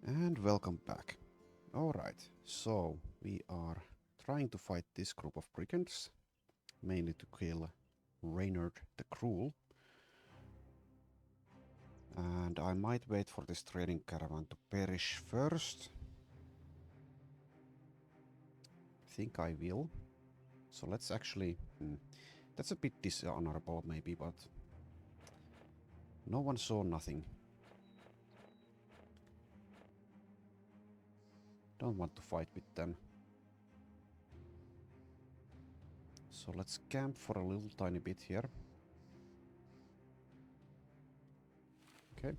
And welcome back. Alright, so we are trying to fight this group of brigands, mainly to kill Reynard the Cruel. And I might wait for this trading caravan to perish first. I think I will. So let's actually... that's a bit dishonorable maybe, but... no one saw nothing. Don't want to fight with them. So let's camp for a little tiny bit here. Okay.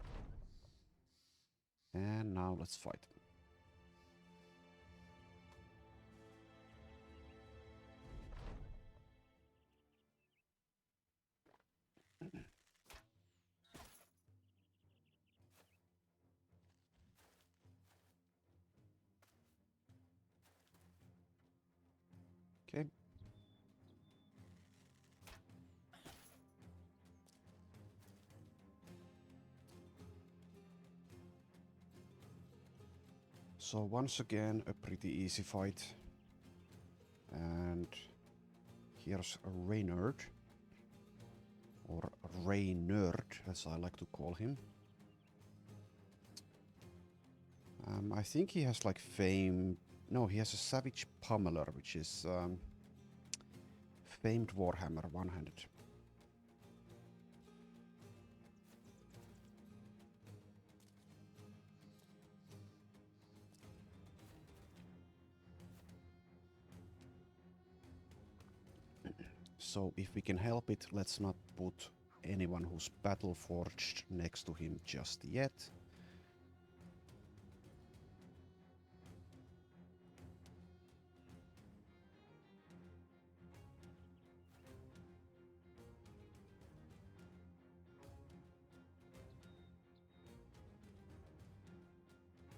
And now let's fight. Okay. So once again, a pretty easy fight. And here's Reynard, or Reynard, as I like to call him. I think he has like fame. No, he has a Savage Pummeler, which is famed Warhammer one-handed. So if we can help it, let's not put anyone who's battle forged next to him just yet.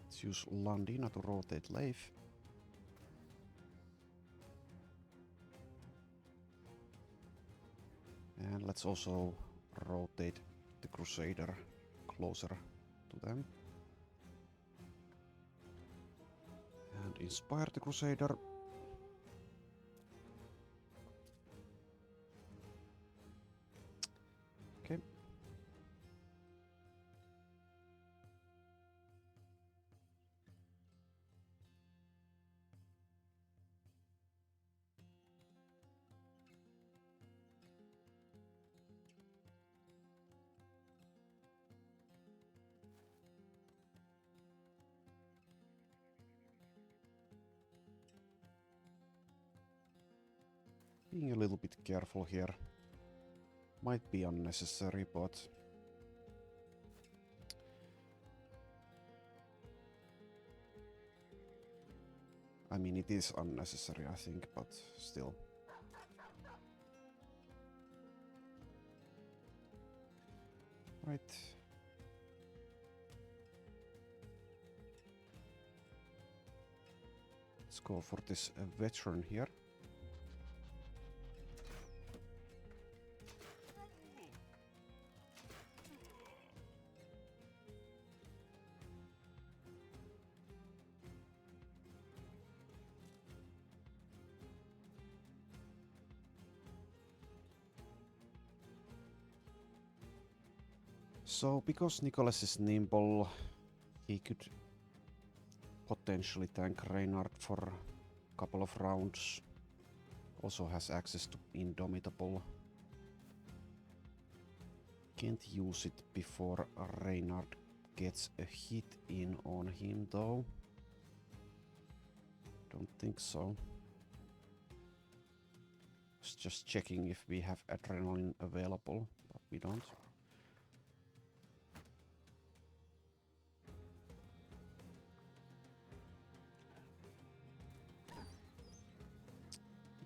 Let's use Landina to rotate Leif. And let's also rotate the Crusader closer to them. And inspire the Crusader. Okay. Being a little bit careful here. Might be unnecessary, but... I mean, it is unnecessary, I think, but still. Right. Let's go for this veteran here. So, because Nicholas is nimble, he could potentially tank Reynard for a couple of rounds. Also has access to Indomitable. Can't use it before Reynard gets a hit in on him though. Don't think so. Was just checking if we have adrenaline available, but we don't.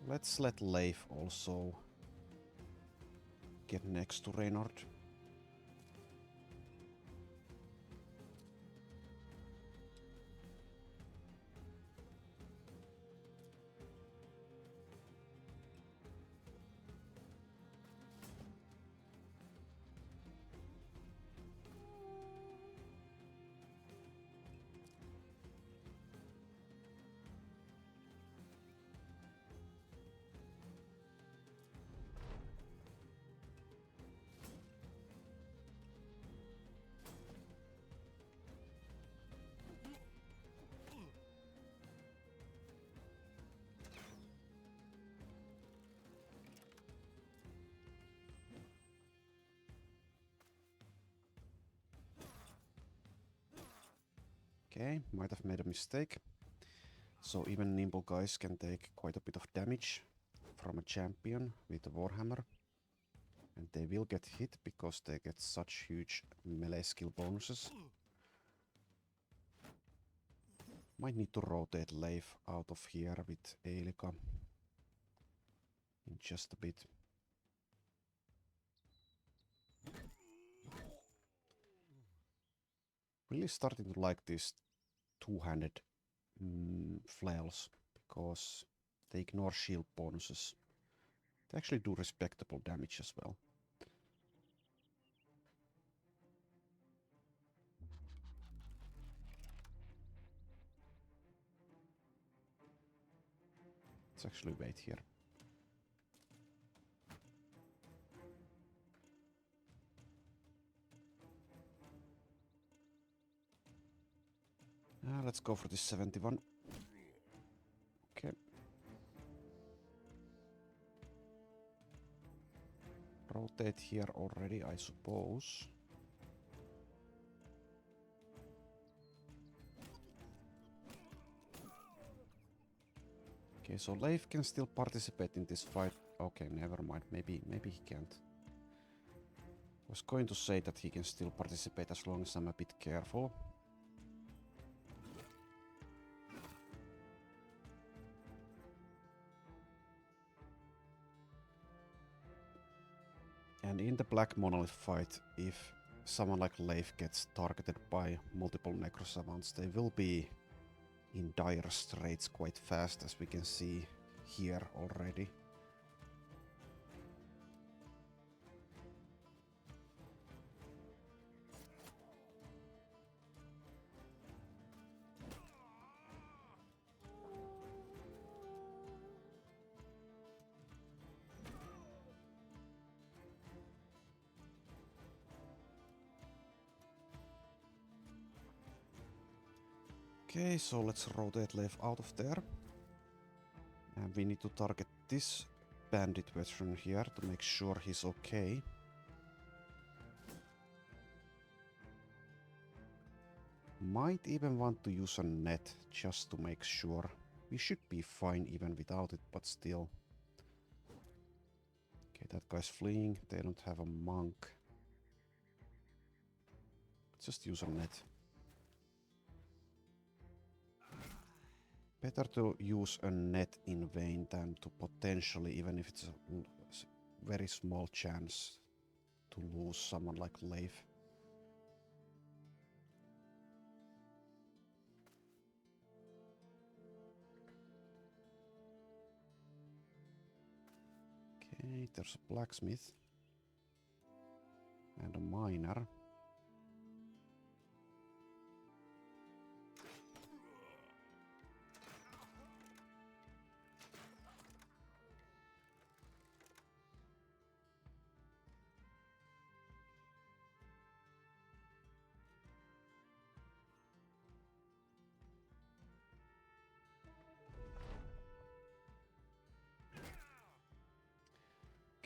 Let's let Leif also get next to Reynard. Okay, might have made a mistake. So even nimble guys can take quite a bit of damage from a champion with a Warhammer. And they will get hit because they get such huge melee skill bonuses. Might need to rotate Leif out of here with Eilika in just a bit. Really starting to like these two-handed flails because they ignore shield bonuses. They actually do respectable damage as well. Let's actually wait here. Let's go for this 71. Okay. Rotate here already, I suppose. Okay, so Leif can still participate in this fight. Okay, never mind. Maybe he can't. I was going to say that he can still participate as long as I'm a bit careful. And in the Black Monolith fight, if someone like Leif gets targeted by multiple Necrosavants, they will be in dire straits quite fast, as we can see here already. Okay, so let's rotate Leif out of there. And we need to target this bandit veteran here to make sure he's okay. Might even want to use a net just to make sure. We should be fine even without it, but still. Okay, that guy's fleeing. They don't have a monk. Just use a net. Better to use a net in vain than to potentially, even if it's a very small chance, to lose someone like Leif. Okay, there's a blacksmith and a miner.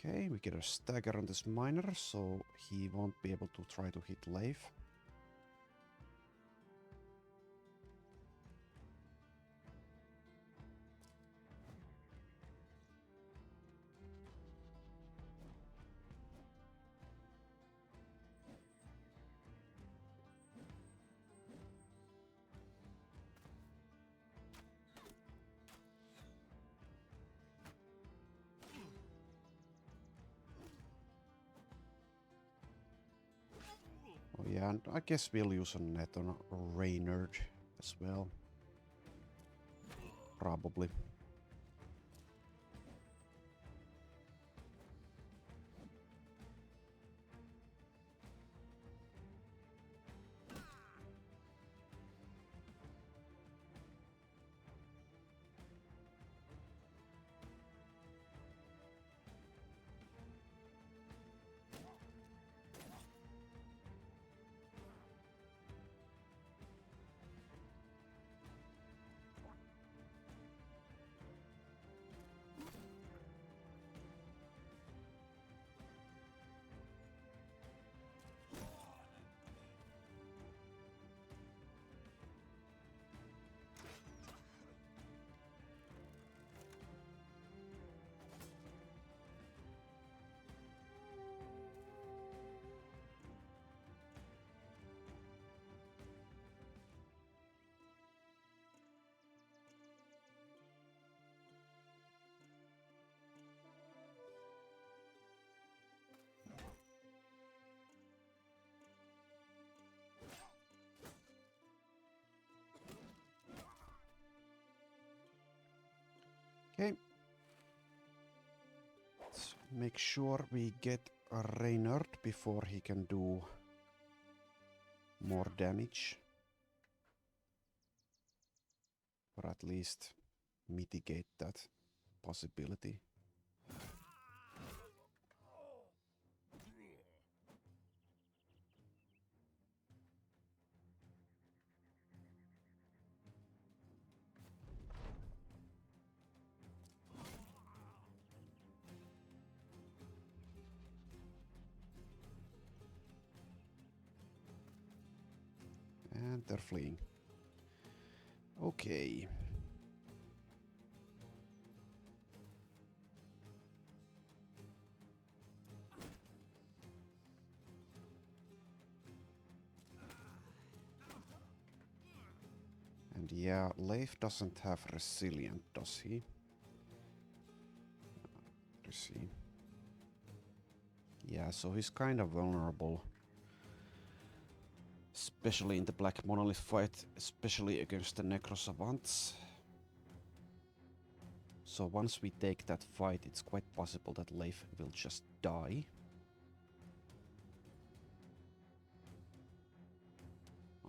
Okay, we get a stagger on this miner, so he won't be able to try to hit Leif. Oh yeah, and I guess we'll use a net on Reynard as well. Probably. make sure we get Reynard before he can do more damage. Or at least mitigate that possibility. And they're fleeing. Okay. And yeah, Leif doesn't have resilient, does he? Let's see. Yeah, so he's kind of vulnerable. Especially in the Black Monolith fight, especially against the Necrosavants. So once we take that fight, it's quite possible that Leif will just die.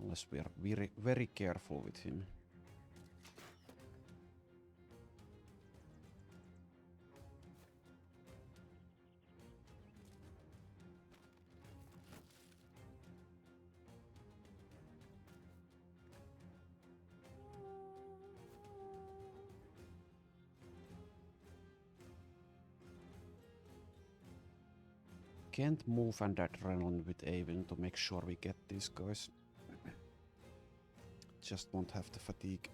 Unless we are very, very careful with him. Can't move and adrenaline with Avon to make sure we get these guys. Just won't have the fatigue.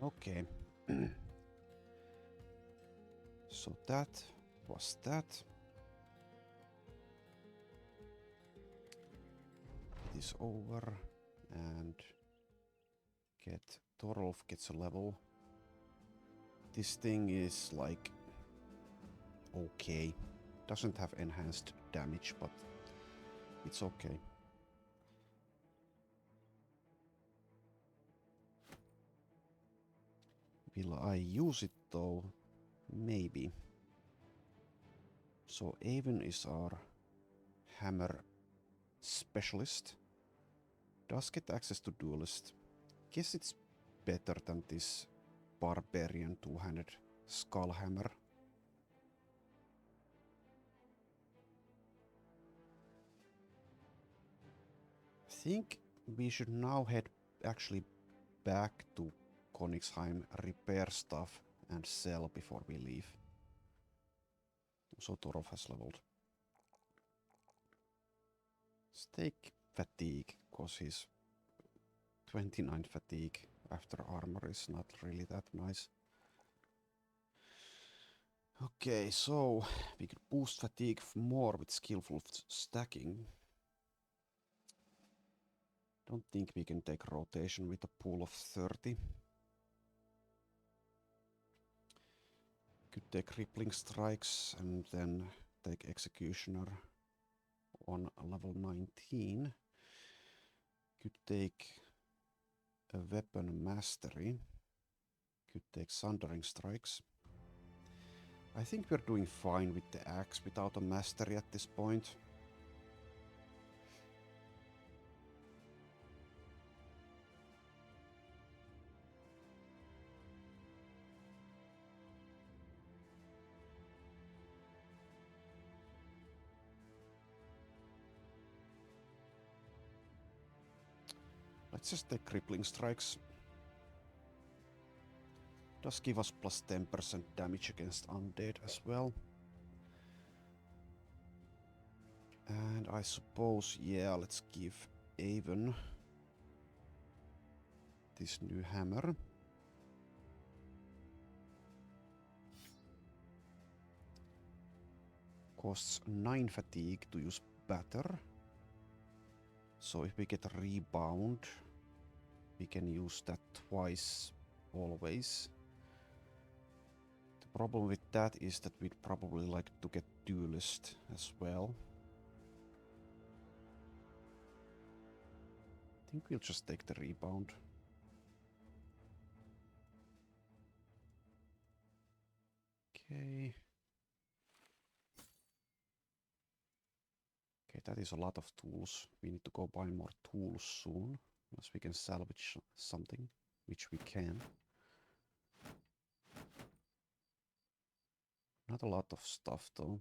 Okay. So that was that. It is over. And get Torolf gets a level. This thing is like okay. Doesn't have enhanced damage, but it's okay. Will I use it though? Maybe. So Avon is our hammer specialist. Does get access to duelist. Guess it's better than this barbarian two-handed skull hammer. I think we should now head actually back to Königsheim, repair stuff and sell before we leave. So Torolf has leveled. Let's take fatigue, cause he's 29 fatigue after armor is not really that nice. Okay, so we could boost fatigue more with skillful stacking. Don't think we can take rotation with a pool of 30. Could take crippling strikes and then take executioner on level 19. Could take a weapon mastery. Could take sundering strikes. I think we're doing fine with the axe without a mastery at this point. Let's just take crippling strikes. Does give us plus 10% damage against undead as well. And I suppose, yeah, let's give Avon this new hammer. costs 9 fatigue to use batter. So if we get a rebound, we can use that twice always. The problem with that is that we'd probably like to get duelist as well. I think we'll just take the rebound. Okay. Okay, that is a lot of tools. We need to go buy more tools soon, unless we can salvage something, which we can. Not a lot of stuff though.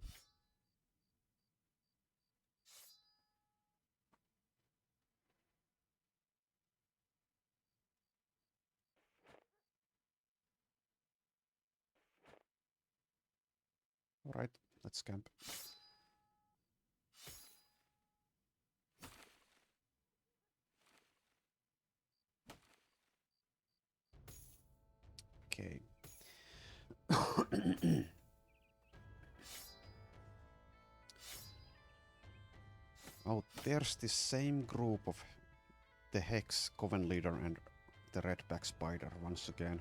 Alright, let's camp. Okay. Oh, there's this same group of the Hex Coven Leader and the Redback Spider once again.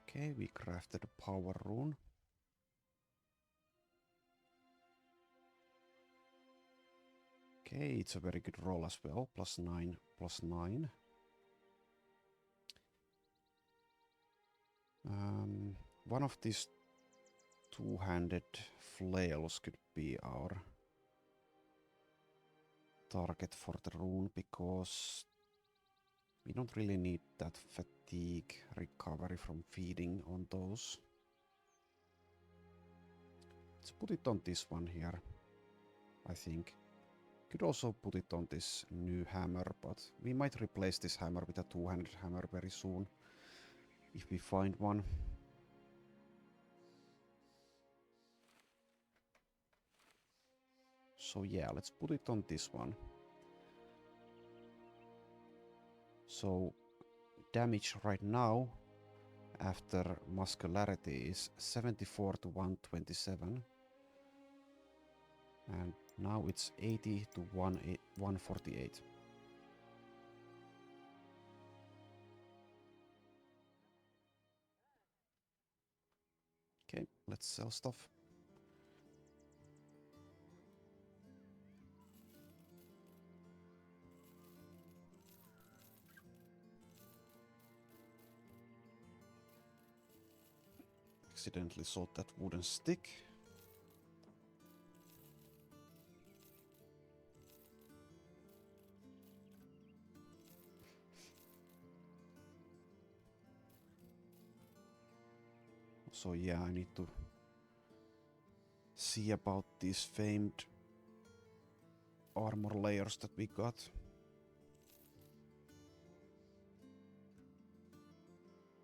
Okay, we crafted a power rune. Okay, it's a very good roll as well. +9, +9. One of these two-handed flails could be our target for the rune, because we don't really need that fatigue recovery from feeding on those. Let's put it on this one here, I think. Could also put it on this new hammer, but we might replace this hammer with a two-handed hammer very soon, if we find one. So yeah, let's put it on this one. So damage right now after muscularity is 74 to 127. And now it's 80 to 148. Okay, let's sell stuff. Accidentally sold that wooden stick. So yeah, I need to see about these famed armor layers that we got.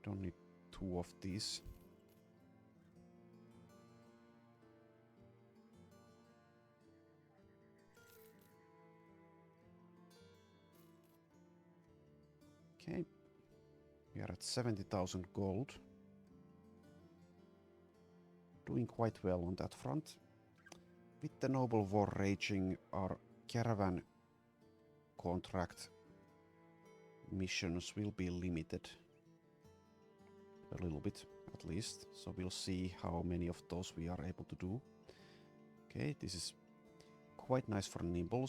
Don't need 2 of these. Okay, we are at 70,000 gold. Doing quite well on that front. With the Noble War raging, our caravan contract missions will be limited. A little bit, at least. So we'll see how many of those we are able to do. Okay, this is quite nice for nimble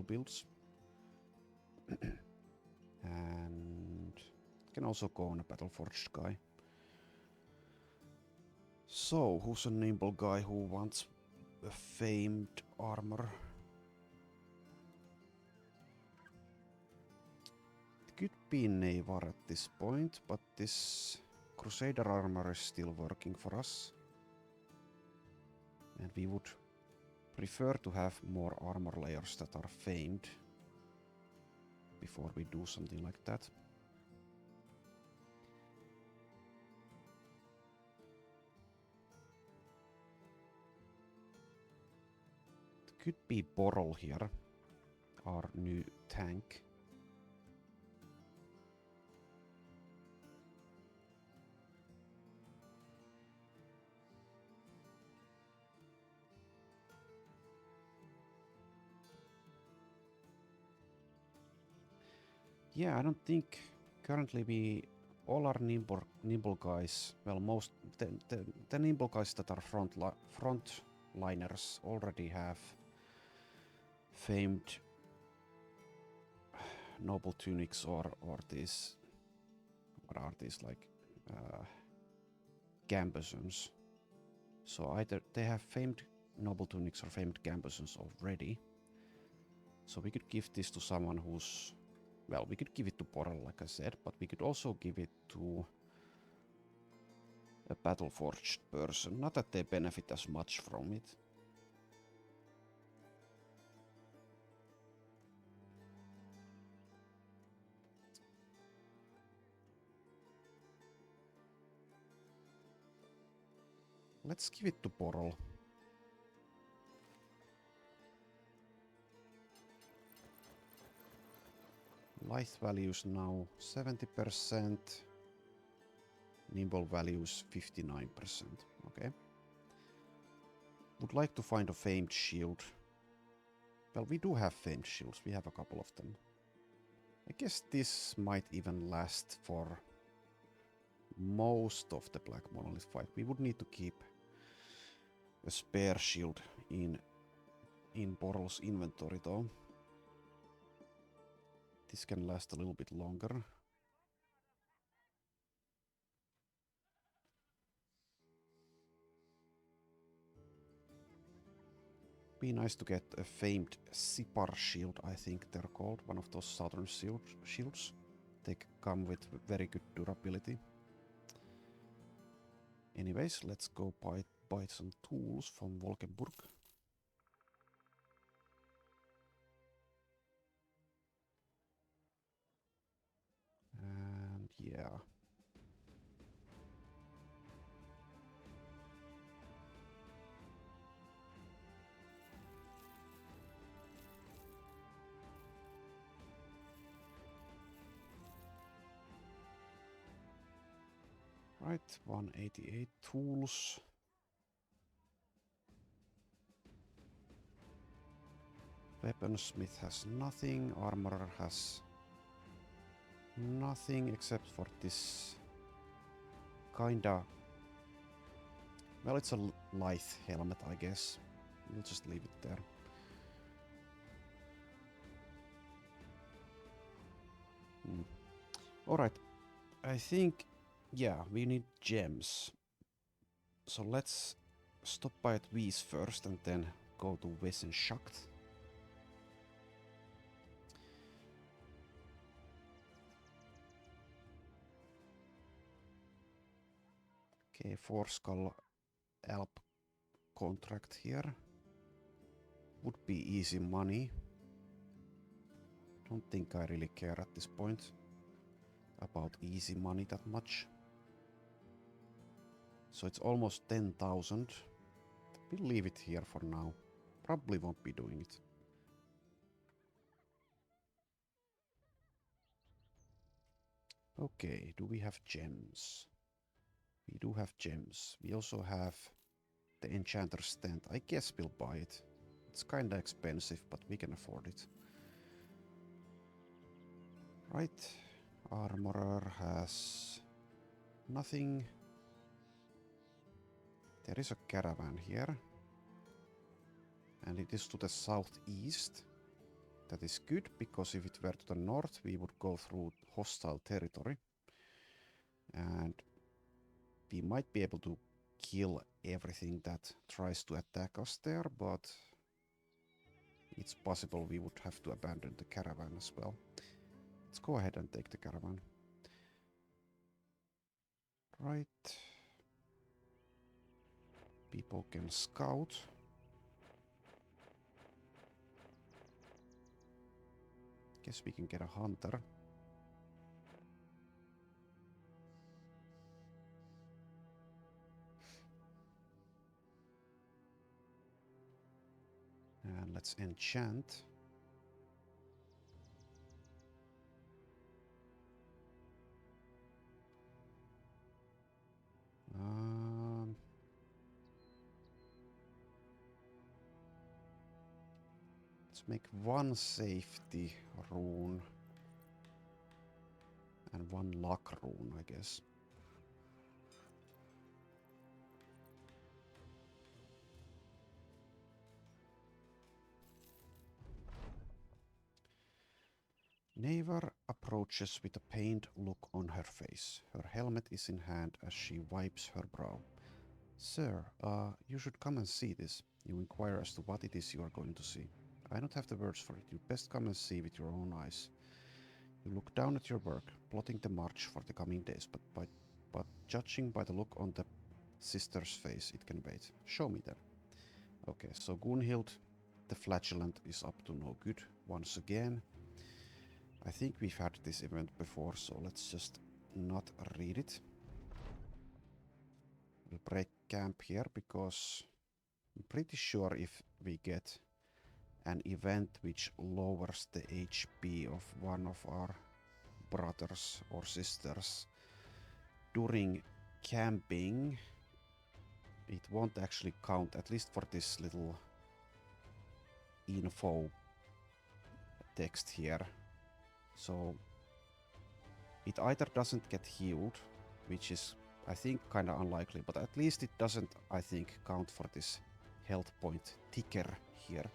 builds. And it can also go on a Battleforged guy. So, who's a nimble guy who wants a famed armor? It could be Navar at this point, but this Crusader armor is still working for us. And we would prefer to have more armor layers that are famed before we do something like that. It could be Borrel here, our new tank. Yeah, I don't think currently we all our nimble guys. Well, most the nimble guys that are frontliners already have famed noble tunics or these, what are these, like gambesons. So either they have famed noble tunics or famed gambesons already. So we could give this to someone who's, well, we could give it to Portal, like I said, but we could also give it to a battle-forged person. Not that they benefit as much from it. Let's give it to Portal. Lithe values now 70%. Nimble values 59%. Okay. Would like to find a famed shield. Well, we do have famed shields. We have a couple of them. I guess this might even last for most of the Black Monolith fight. We would need to keep a spare shield in Portal's inventory though. This can last a little bit longer. Be nice to get a famed Sipar shield, I think they're called, one of those southern shields. They come with very good durability. Anyways, let's go buy some tools from Wolkenburg. And yeah. Right, 188 tools. Weaponsmith has nothing, armorer has nothing except for this kinda... Well, it's a lithe helmet, I guess. We'll just leave it there. Alright, I think, yeah, we need gems. So let's stop by at Wies first and then go to Wissenschacht. Okay, 4-skull Alp contract here. Would be easy money. Don't think I really care at this point about easy money that much. So it's almost 10,000. We'll leave it here for now. Probably won't be doing it. Okay, do we have gems? We do have gems. We also have the Enchanter's Tent. I guess we'll buy it. It's kinda expensive, but we can afford it. Right. Armorer has nothing. There is a caravan here. And it is to the southeast. That is good, because if it were to the north, we would go through hostile territory. And we might be able to kill everything that tries to attack us there, but it's possible we would have to abandon the caravan as well. Let's go ahead and take the caravan. Right. People can scout. Guess we can get a hunter. And let's enchant. Let's make one safety rune. And 1 luck rune, I guess. Neighbor approaches with a pained look on her face. Her helmet is in hand as she wipes her brow. Sir, you should come and see this. You inquire as to what it is you are going to see. I don't have the words for it. You best come and see with your own eyes. You look down at your work, plotting the march for the coming days, but judging by the look on the sister's face, it can wait. Show me then. Okay, so Gunhild, the flagellant, is up to no good once again. I think we've had this event before, so let's just not read it. We'll break camp here because I'm pretty sure if we get an event which lowers the HP of one of our brothers or sisters during camping, it won't actually count, at least for this little info text here. So it either doesn't get healed, which is I think kinda unlikely, but at least it doesn't, I think, count for this health point ticker here.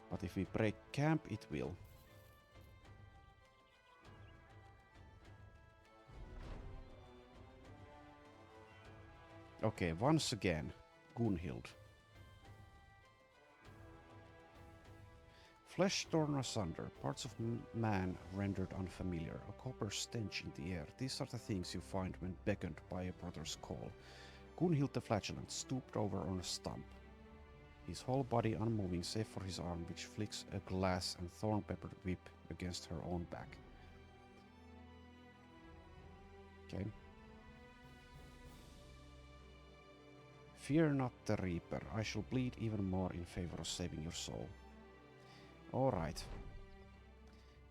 But if we break camp, it will. Okay, once again, Gunhild. Flesh torn asunder, parts of man rendered unfamiliar, a copper stench in the air. These are the things you find when beckoned by a brother's call. Gunhild the Flagellant stooped over on a stump, his whole body unmoving save for his arm, which flicks a glass and thorn-peppered whip against her own back. Okay. Fear not the Reaper. I shall bleed even more in favor of saving your soul. Alright.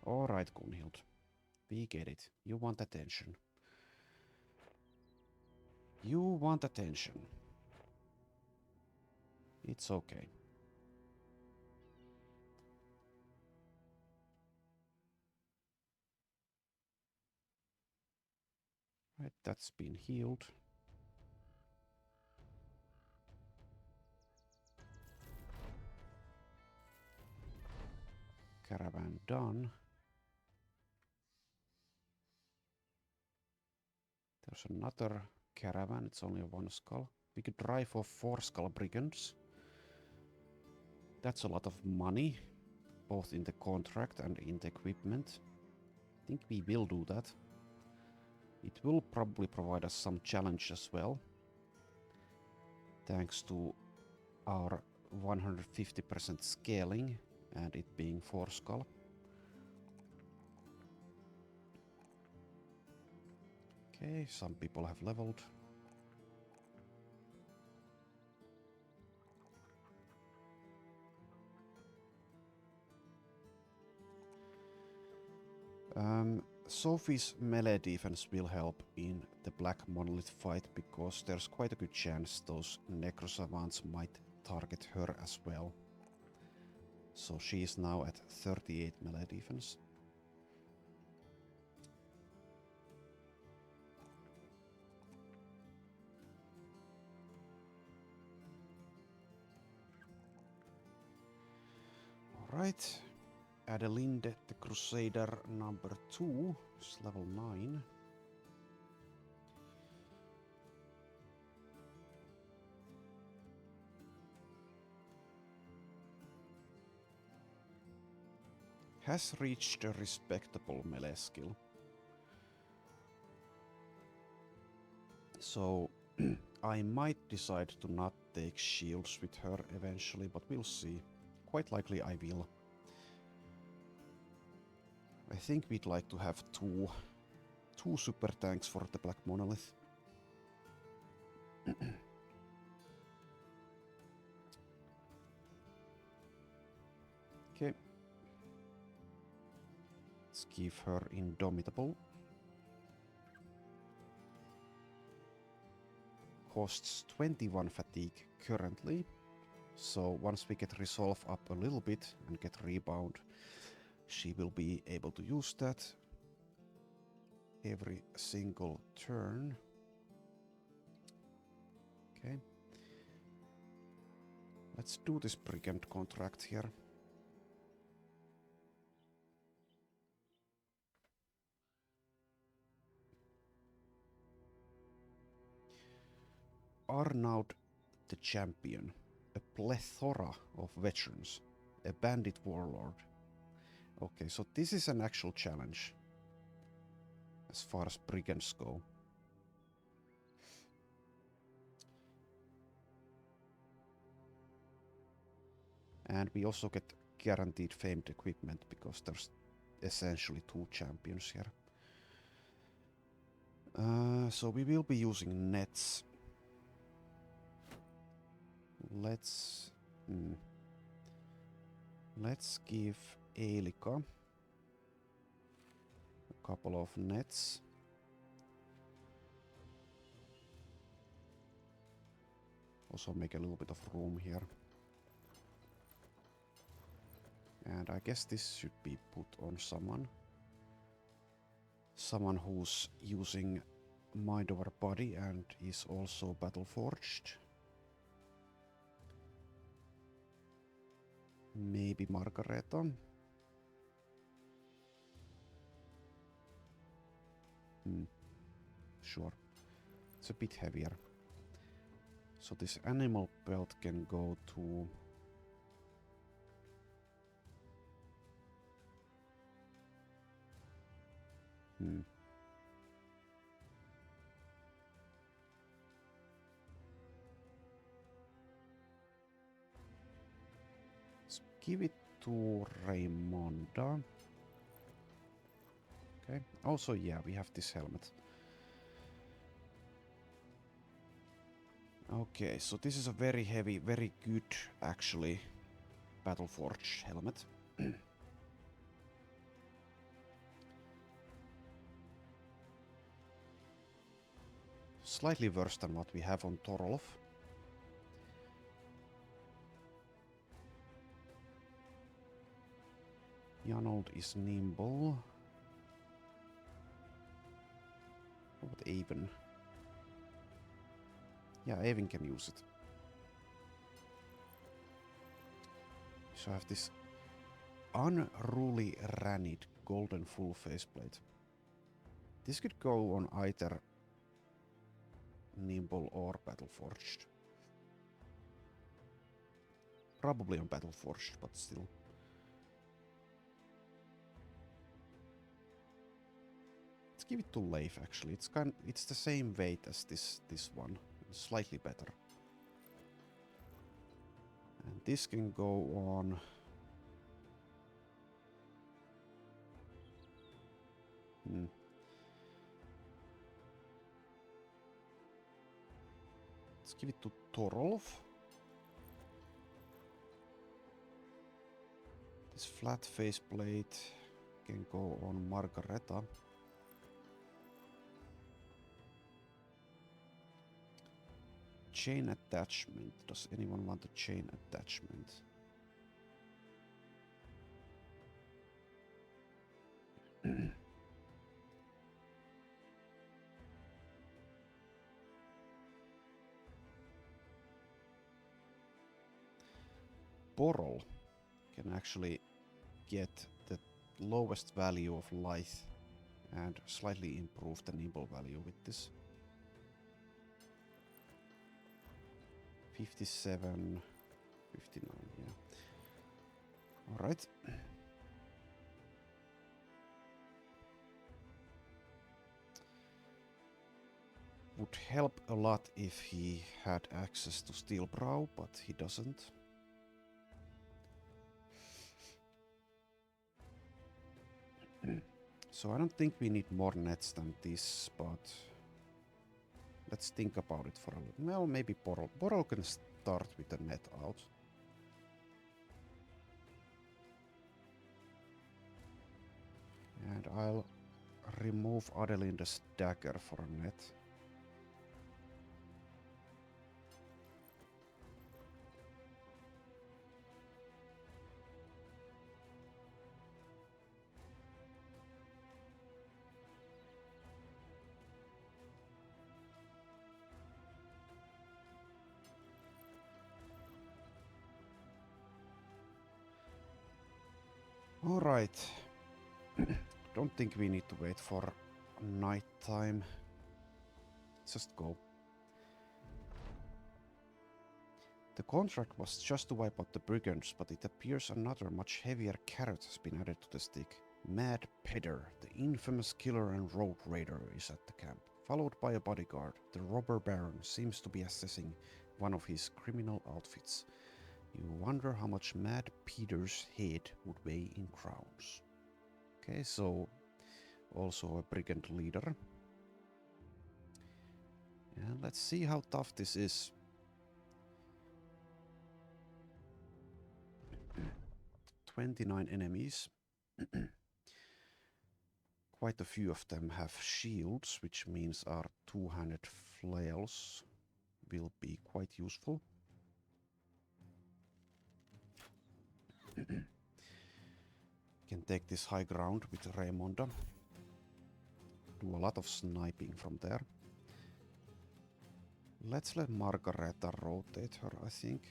Alright, Gunhild. We get it. You want attention. You want attention. It's okay. Right, that's been healed. Caravan done. There's another caravan, it's only 1 skull. We could drive off 4 skull brigands. That's a lot of money, both in the contract and in the equipment. I think we will do that. It will probably provide us some challenge as well, thanks to our 150% scaling and it being 4 skull. Okay, some people have leveled. Sophie's melee defense will help in the Black Monolith fight because there's quite a good chance those Necrosavants might target her as well. So she is now at 38 melee defense. Alright. Adelinde the Crusader number 2 is level 9. Has reached a respectable melee skill. So I might decide to not take shields with her eventually, but we'll see. Quite likely I will. I think we'd like to have two super tanks for the Black Monolith. Okay. Let's give her Indomitable. Costs 21 fatigue currently. So once we get resolve up a little bit and get rebound, she will be able to use that. every single turn. Okay. Let's do this brigand contract here. Arnaud the Champion. A plethora of veterans. A bandit warlord. Okay, so this is an actual challenge. As far as brigands go. And we also get guaranteed famed equipment because there's essentially 2 champions here. So we will be using nets. Let's give Elika a couple of nets. Also make a little bit of room here. And I guess this should be put on someone. Someone who's using Mind Over Body and is also Battle Forged. Maybe Margareta. Sure. It's a bit heavier. So this animal belt can go to... Let's give it to Raimonda. Okay. Also, yeah, we have this helmet. Okay, so this is a very heavy, very good, actually, Battleforged helmet. Slightly worse than what we have on Torolov. Janold is nimble. What about Avon? Yeah, Avon can use it. So I have this unruly Ranid golden full faceplate. This could go on either nimble or Battleforged. Probably on Battleforged, but still. Let's give it to Leif actually. It's the same weight as this one. Slightly better. And this can go on Let's give it to Torolov. This flat faceplate can go on Margareta. Chain attachment. Does anyone want a chain attachment? Borol can actually get the lowest value of lithe and slightly improve the nimble value with this. 57, 59, yeah. Alright. Would help a lot if he had access to Steel Brow, but he doesn't. So I don't think we need more nets than this, but let's think about it for a little. Well, maybe Borol. Borol can start with the net out. And I'll remove Adelinda's dagger for a net. Alright. Don't think we need to wait for night time. Just go. The contract was just to wipe out the brigands, but it appears another much heavier carrot has been added to the stick. Mad Pedder, the infamous killer and road raider, is at the camp. Followed by a bodyguard, the robber baron seems to be assessing one of his criminal outfits. You wonder how much Mad Peter's head would weigh in crowns. Okay, so also a brigand leader. And let's see how tough this is. 29 enemies. Quite a few of them have shields, which means our two-handed flails will be quite useful. Can take this high ground with Raimonda. Do a lot of sniping from there. Let's let Margareta rotate her, I think.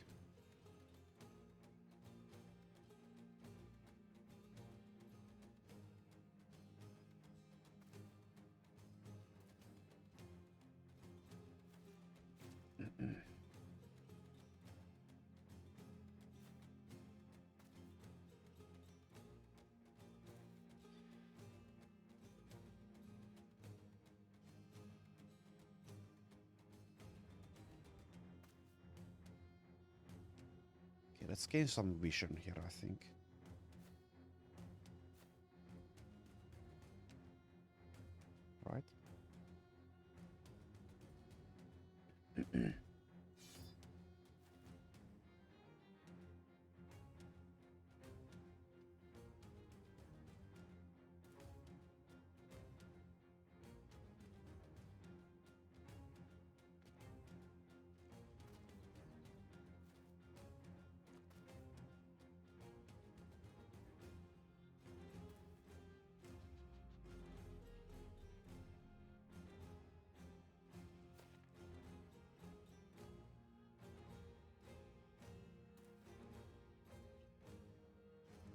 Okay, let's gain some vision here, I think. Right?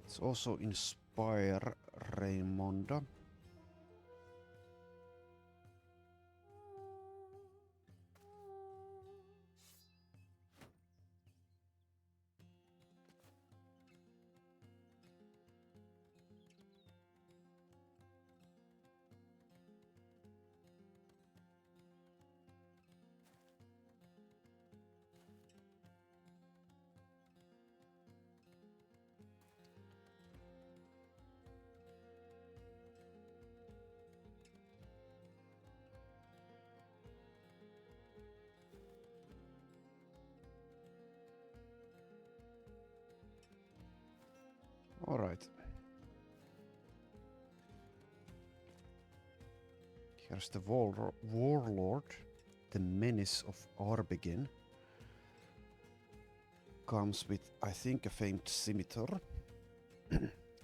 Let's also inspire Raimonda. All right. Here's the warlord, the menace of Arbegin. Comes with, I think, a famed scimitar.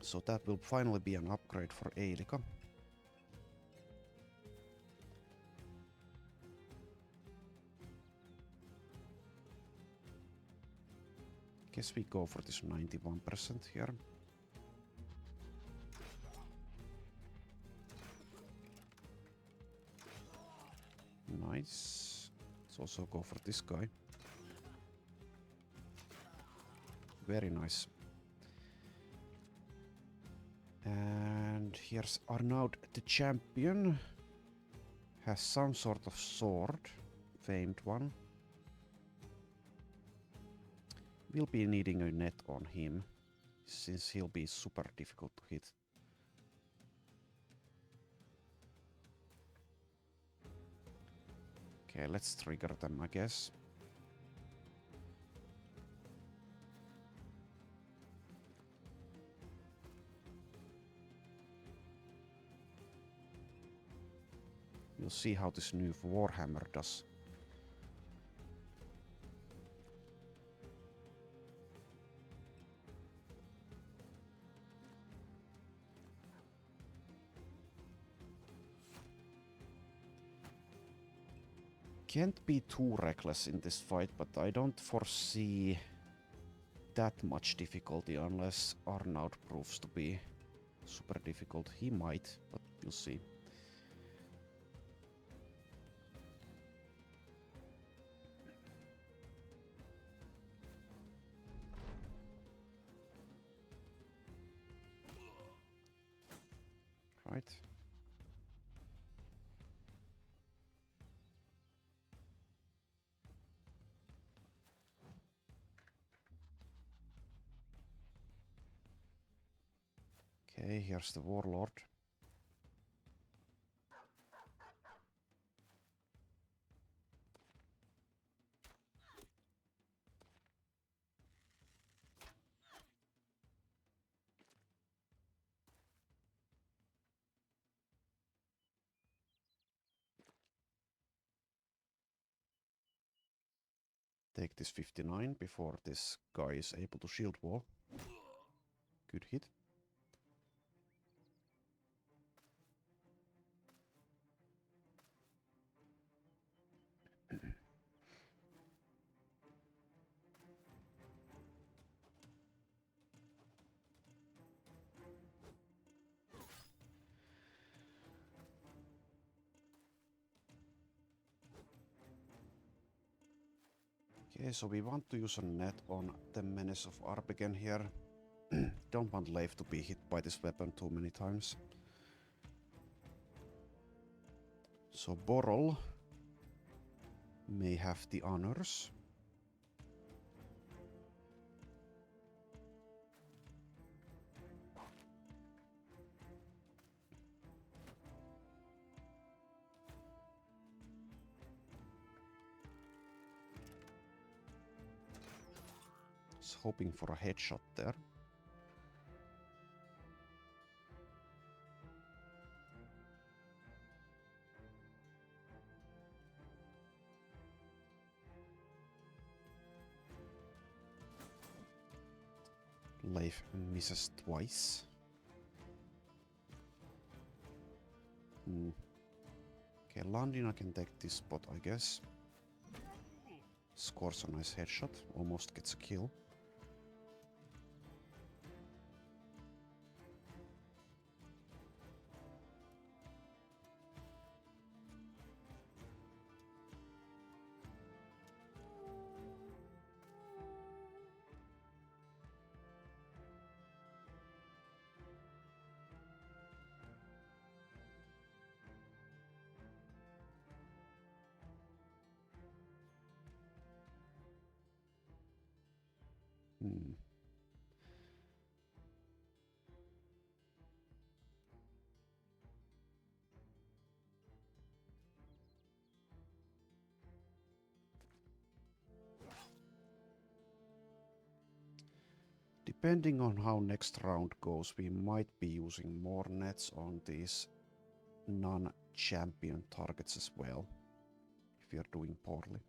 So that will finally be an upgrade for Eilika. Guess we go for this 91% here. Nice. Let's also go for this guy. Very nice. And here's Arnaud the champion. Has some sort of sword. Famed one. We'll be needing a net on him, since he'll be super difficult to hit. Okay, let's trigger them, I guess. We'll see how this new Warhammer does. Can't be too reckless in this fight, but I don't foresee that much difficulty unless Arnaud proves to be super difficult. He might, but we'll see. Right. Okay, here's the warlord. Take this 59 before this guy is able to shield wall. Good hit. Okay, so we want to use a net on the Menace of Arp again here. Don't want Leif to be hit by this weapon too many times. So Borol may have the honors. Was hoping for a headshot there. Leif misses twice. Okay, Landina can take this spot, I guess. Scores a nice headshot, almost gets a kill. Depending on how next round goes, we might be using more nets on these non-champion targets as well, if we are doing poorly.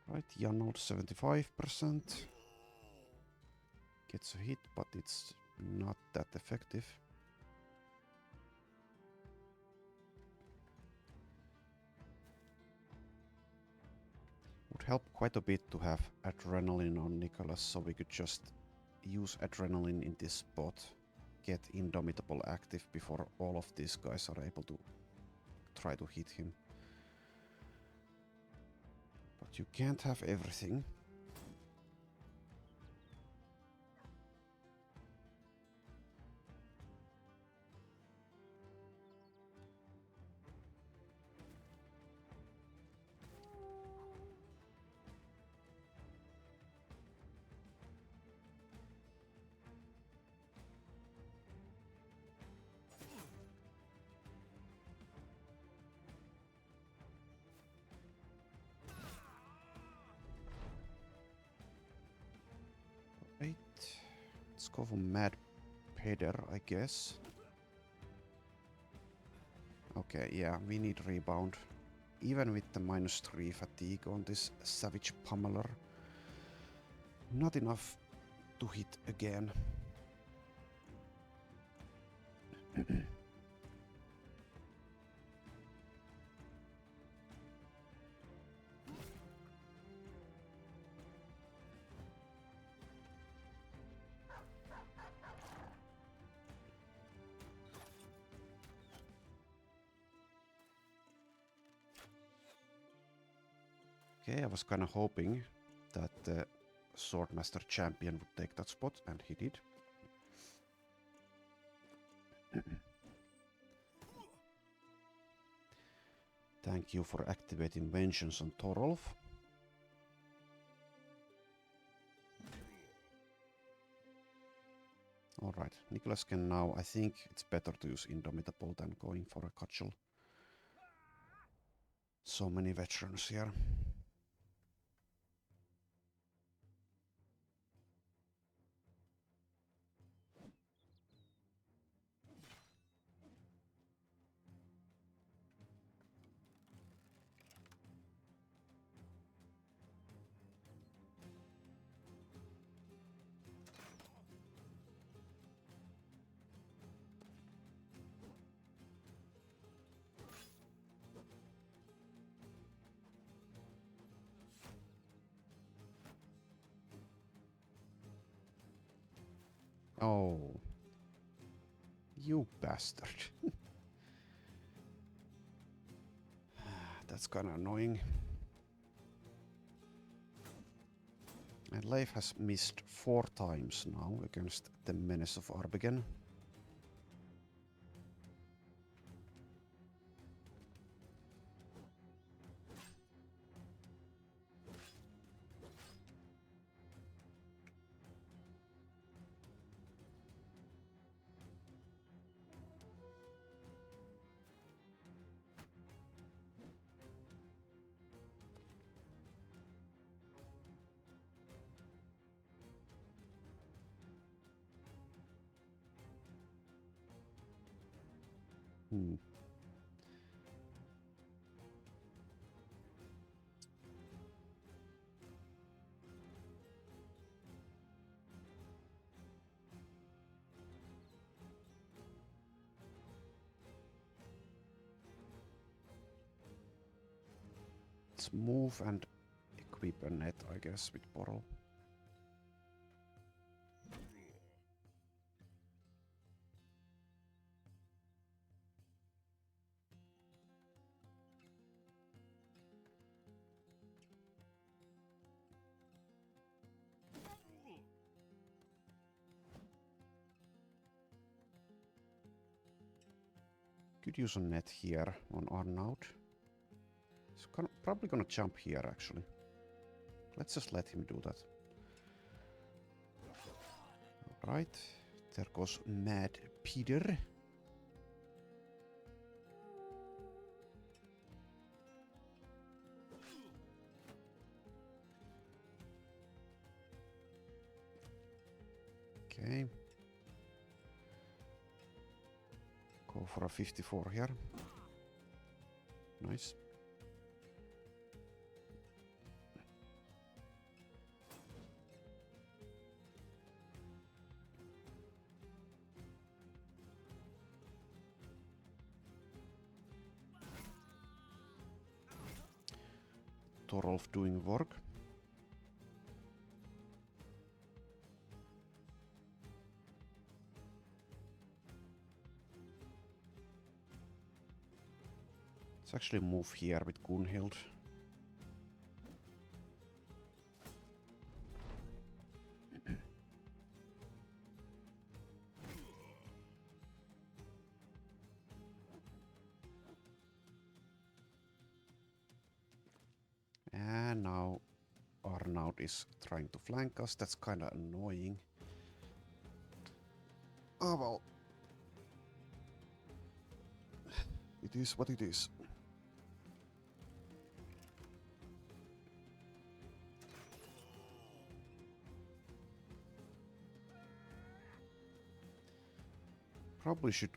Right, Jannold 75%. Gets a hit, but it's not that effective. Would help quite a bit to have adrenaline on Nicholas, so we could just use adrenaline in this spot, get Indomitable active before all of these guys are able to try to hit him. But you can't have everything. go for Mad Peter, I guess. Okay, yeah, we need rebound. Even with the -3 fatigue on this Savage Pummeler. Not enough to hit again. Okay, I was kinda hoping that the Swordmaster champion would take that spot, and he did. Thank you for activating Vengeance on Thorolf. Alright, Nicholas can now, I think it's better to use Indomitable than going for a cudgel. So many veterans here. Oh. You bastard. That's kinda annoying. And Leif has missed 4 times now against the Menace of Arbigen. Hmm. Let's move and equip a net, I guess, with Borrel. Could use a net here on Arnaud. He's probably gonna jump here, actually. Let's just let him do that. Alright, there goes Mad Peter. Okay. Go for a 54 here. Nice. Thorolf doing work. Let's actually move here with Gunhild. And now Arnaud is trying to flank us. That's kinda annoying. Oh well. It is what it is. Probably should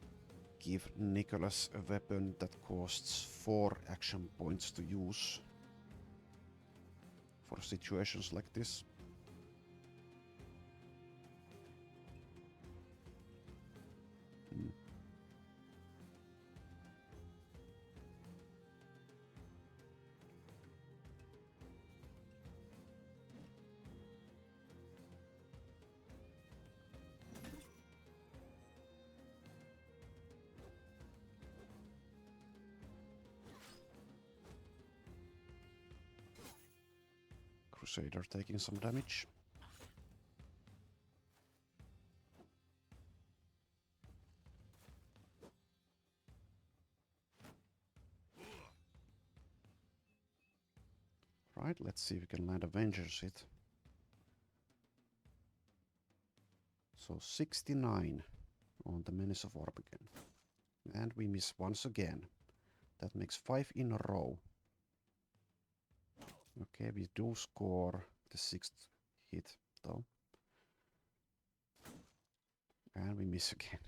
give Nicholas a weapon that costs 4 action points to use for situations like this. Crusader taking some damage. Right, let's see if we can land a Vengeance hit. So 69 on the Menace of Orb again. And we miss once again. That makes 5 in a row. Okay, we do score the 6th hit though. And we miss again.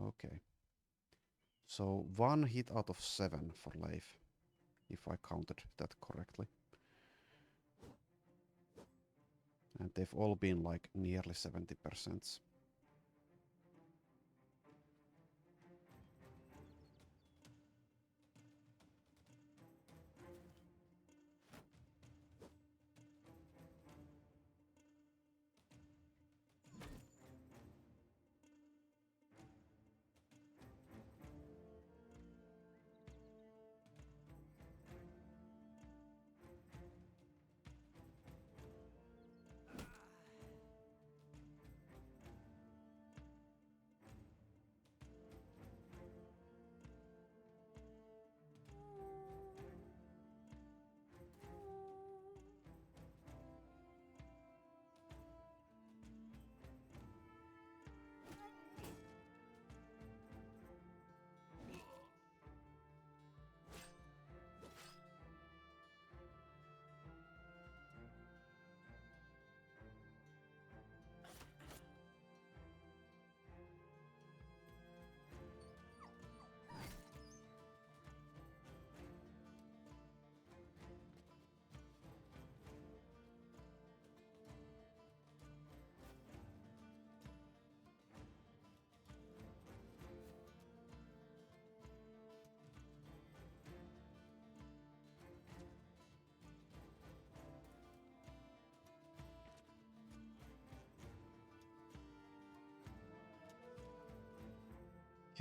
Okay. So 1 hit out of 7 for Leif, if I counted that correctly. And they've all been like nearly 70%.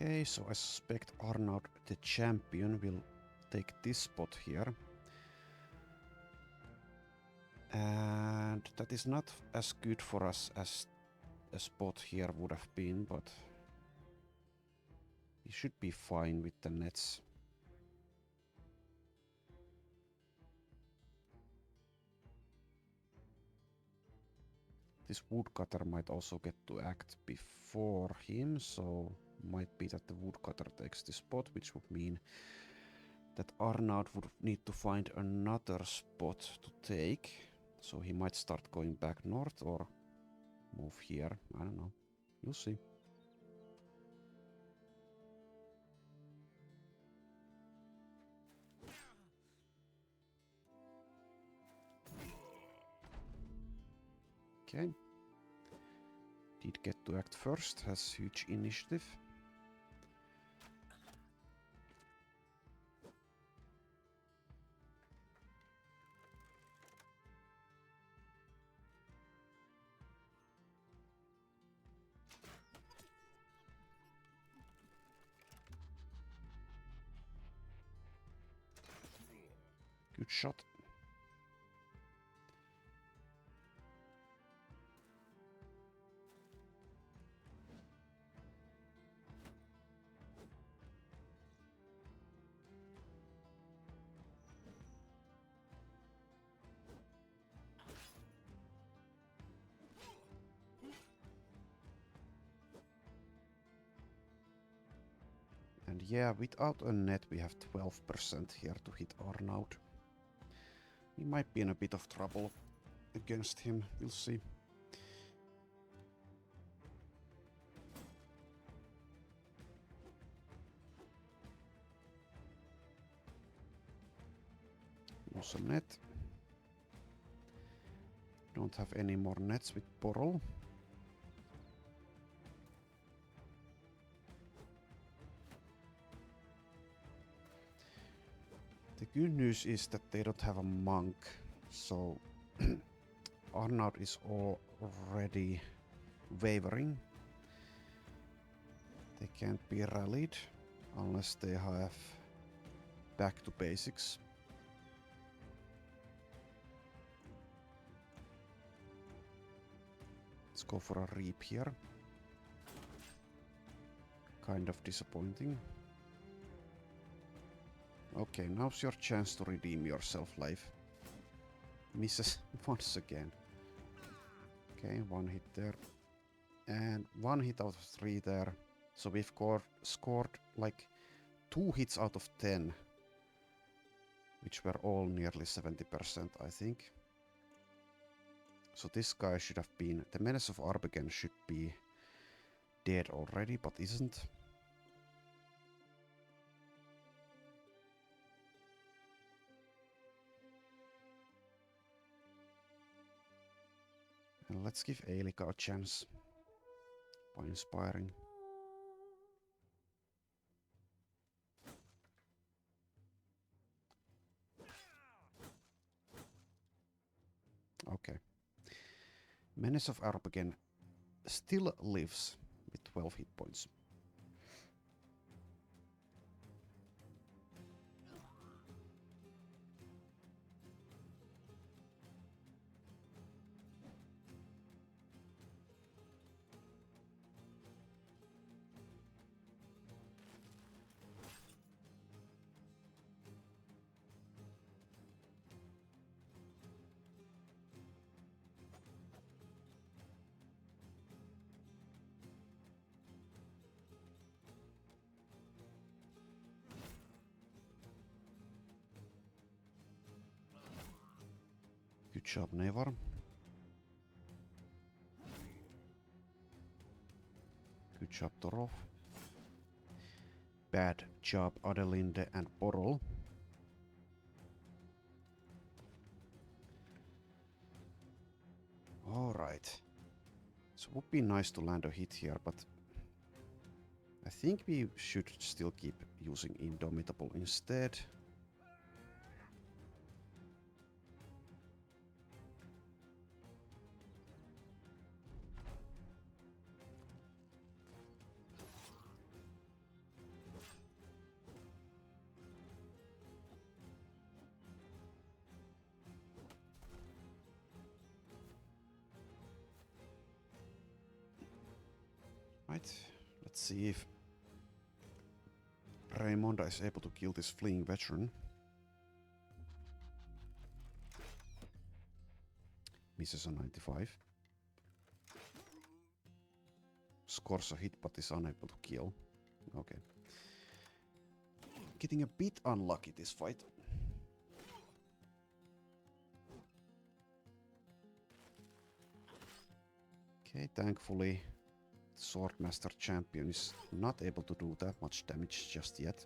Okay, so I suspect Arnaud the champion will take this spot here. And that is not as good for us as a spot here would have been, but we should be fine with the nets. This woodcutter might also get to act before him, so might be that the woodcutter takes the spot, which would mean that Arnaud would need to find another spot to take. So he might start going back north or move here. I don't know. You'll see. Okay. Did get to act first, has huge initiative. Good shot. And yeah, without a net we have 12% here to hit Arnaud. We might be in a bit of trouble against him, we'll see. use a net. Don't have any more nets with Portal. The good news is that they don't have a monk, so Arnaud is already wavering. They can't be rallied unless they have back to basics. Let's go for a reap here. Kind of disappointing. Okay, now's your chance to redeem yourself, life. Misses once again. Okay, one hit there. And one hit out of 3 there. So we've scored like 2 hits out of 10. Which were all nearly 70%, I think. So this guy should have been... The Menace of Arbergen should be dead already, but isn't. And let's give Eilika a chance by inspiring. Okay. Menace of Arbergen still lives with 12 hit points. Good job, Nevar. Good job, Torov. Bad job, Adelinde and Porol. Alright. So it would be nice to land a hit here, but I think we should still keep using Indomitable instead. Right, let's see if Raimonda is able to kill this fleeing veteran. Misses a 95. Scores a hit but is unable to kill. Okay. Getting a bit unlucky this fight. Okay, thankfully Swordmaster champion is not able to do that much damage just yet.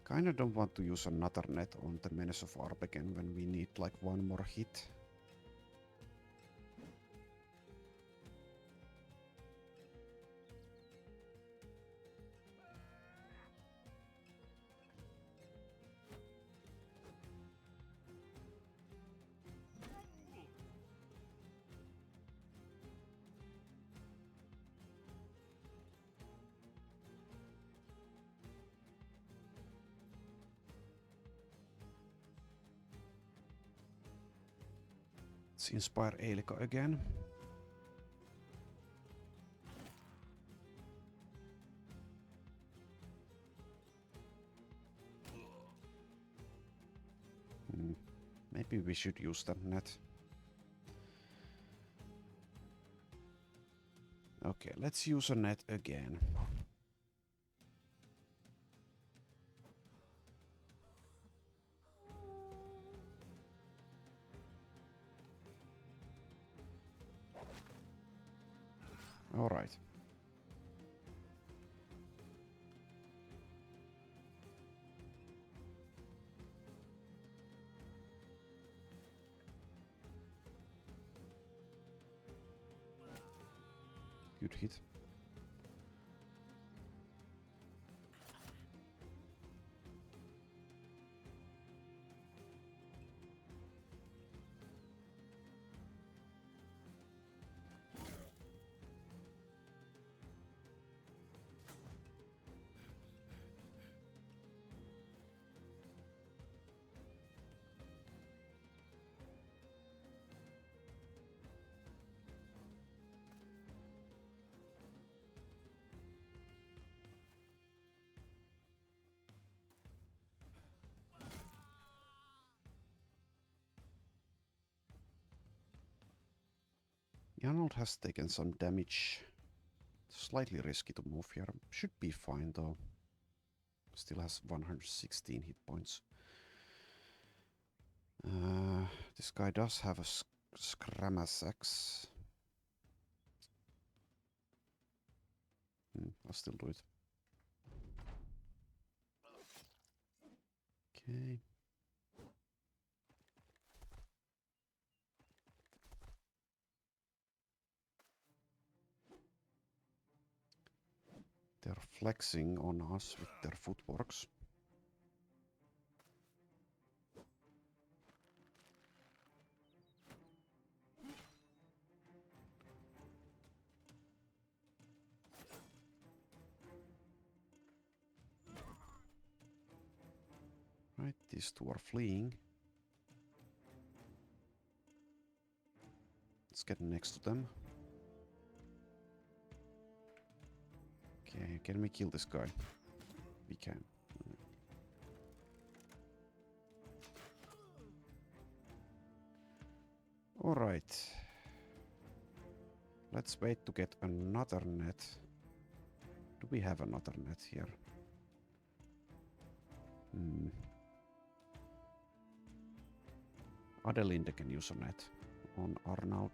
Kinda don't want to use another net on the Menace of Arbergen when we need like one more hit. Let's inspire Eilika again. Maybe we should use that net. Okay, let's use a net again. Alright. Good hit. Arnold has taken some damage. Slightly risky to move here. Should be fine though. Still has 116 hit points. This guy does have a Scrama's axe. I'll still do it. Okay. They're flexing on us with their footworks. Right, these two are fleeing. Let's get next to them. Okay, can we kill this guy? We can. Alright. Let's wait to get another net. Do we have another net here? Adelinde can use a net on Arnaud.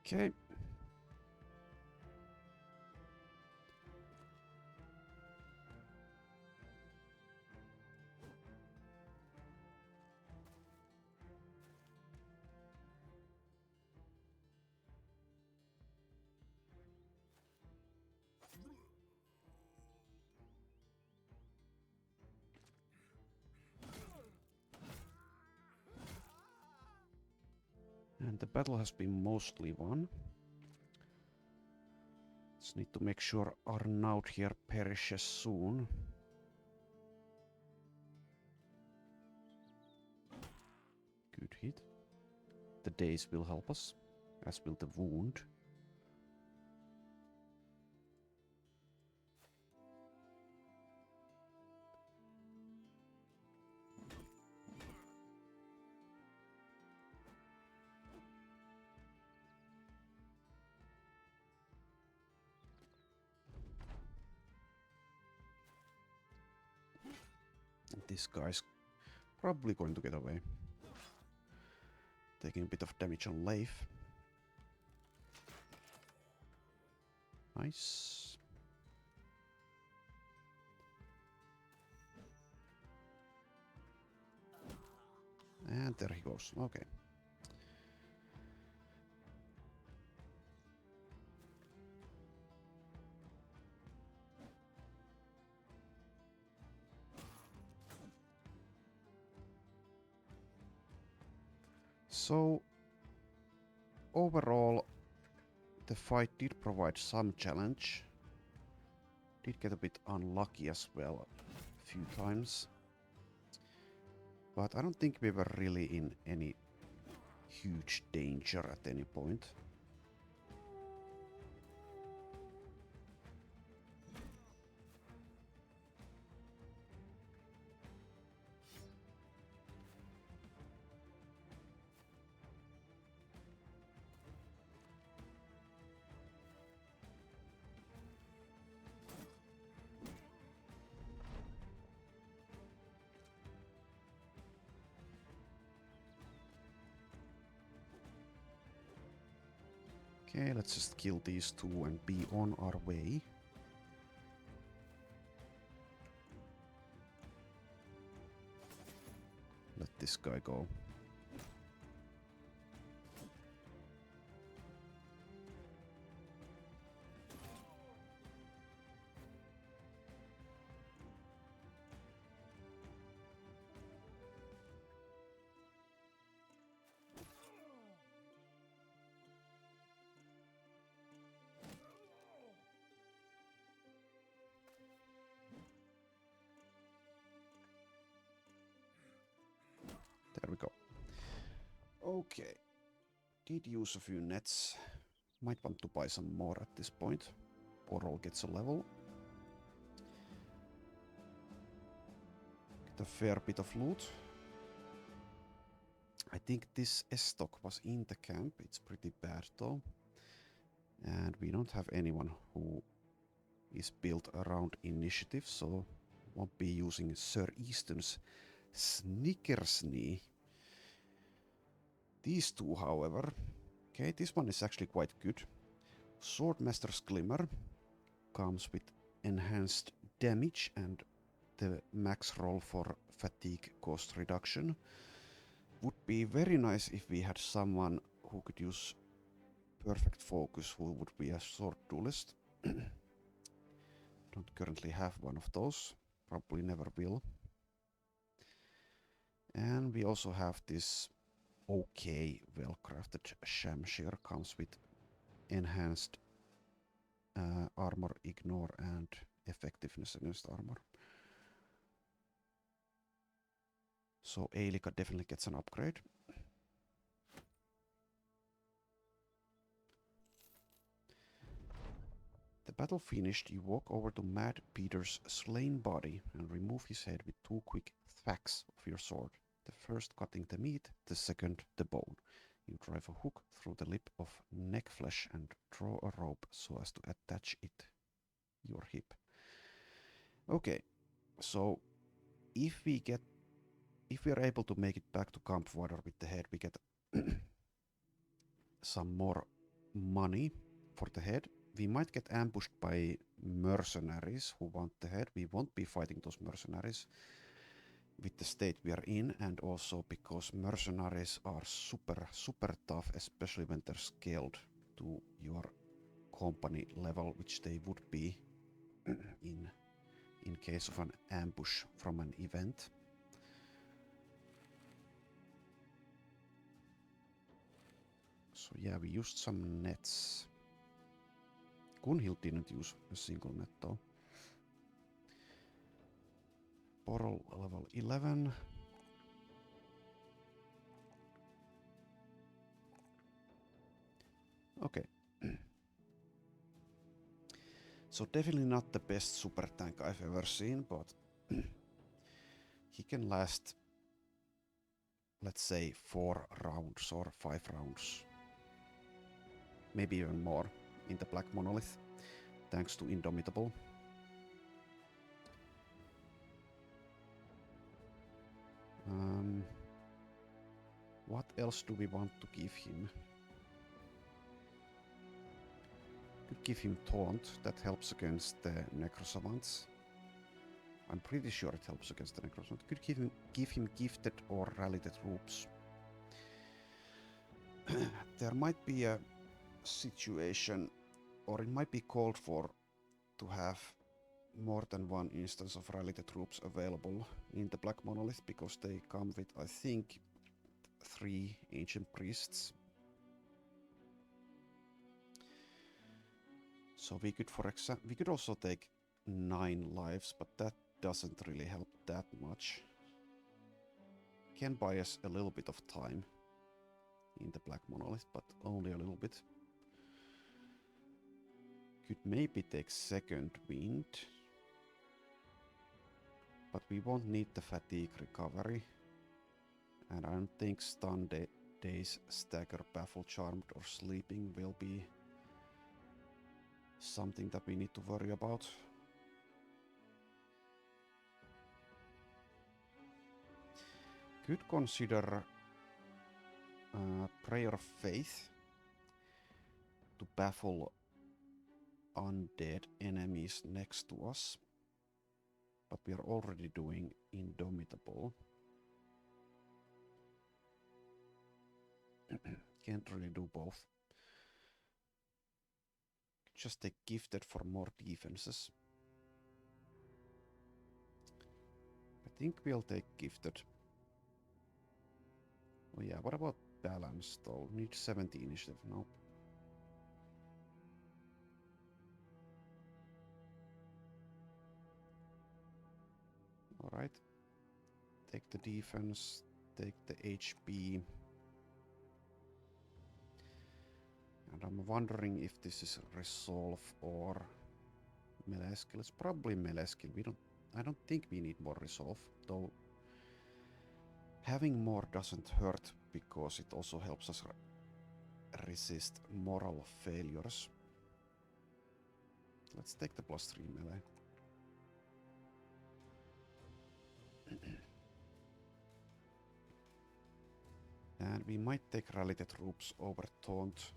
Okay. And the battle has been mostly won. Just need to make sure Arnaud here perishes soon. Good hit. The daze will help us, as will the wound. This guy's probably going to get away. Taking a bit of damage on Leif. Nice. And there he goes. Okay. So, overall, The fight did provide some challenge. Did get a bit unlucky as well a few times. But I don't think we were really in any huge danger at any point. Okay, let's just kill these two and be on our way. Let this guy go. There we go. Okay. Did use a few nets. Might want to buy some more at this point. Portal gets a level. Get a fair bit of loot. I think this S-stock was in the camp. It's pretty bad though. And we don't have anyone who is built around initiative, so won't be using Sir Easton's Snickersnee. These two, however, okay, this one is actually quite good. Swordmaster's Glimmer comes with enhanced damage and the max roll for fatigue cost reduction. Would be very nice if we had someone who could use perfect focus, who would be a sword duelist. Don't currently have one of those, probably never will. And we also have this okay well-crafted Shamshir, comes with enhanced armor ignore and effectiveness against armor. So Eilika definitely gets an upgrade. The battle finished, you walk over to Mad Peter's slain body and remove his head with 2 quick thwacks of your sword. The first cutting the meat, the second the bone. You drive a hook through the lip of neck flesh and draw a rope so as to attach it your hip. Okay, so if we are able to make it back to Campwater with the head, we get some more money for the head. We might get ambushed by mercenaries who want the head. We won't be fighting those mercenaries with the state we are in, and also because mercenaries are super tough, especially when they're scaled to your company level, which they would be in case of an ambush from an event. So yeah, we used some nets. Gunhild didn't use a single net though. Portal level 11. Okay. So definitely not the best super tank I've ever seen, but he can last, let's say, 4 rounds or 5 rounds. Maybe even more in the Black Monolith, thanks to Indomitable. What else do we want to give him? Could give him Taunt, that helps against the Necrosavants. I'm pretty sure it helps against the Necrosavants. Could give him Gifted or Rally the Troops. There might be a situation, or it might be called for, to have more than one instance of Rally the Troops available in the Black Monolith, because they come with, I think, 3 Ancient Priests. So we could, we could also take 9 lives, but that doesn't really help that much. Can buy us a little bit of time in the Black Monolith, but only a little bit. Could maybe take second wind, but we won't need the fatigue recovery. And I don't think stun days, stagger, baffle, charmed, or sleeping will be something that we need to worry about. Could consider Prayer of Faith to baffle undead enemies next to us, but we are already doing Indomitable. Can't really do both. Just take Gifted for more defenses. I think we'll take Gifted. Oh yeah, what about Balance though? Need 70 initiative, no. Alright. Take the defense, take the HP. And I'm wondering if this is Resolve or melee skill. It's probably melee skill. I don't think we need more Resolve, though having more doesn't hurt because it also helps us resist moral failures. Let's take the +3 melee. And we might take Rally the Troops over Taunt,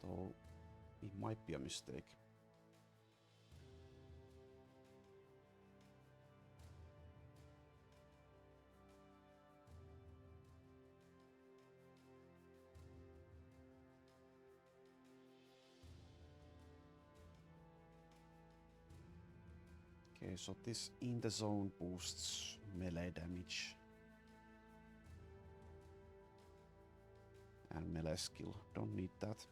though it might be a mistake. Okay, so this in the zone boosts melee damage. And melee skill, don't need that.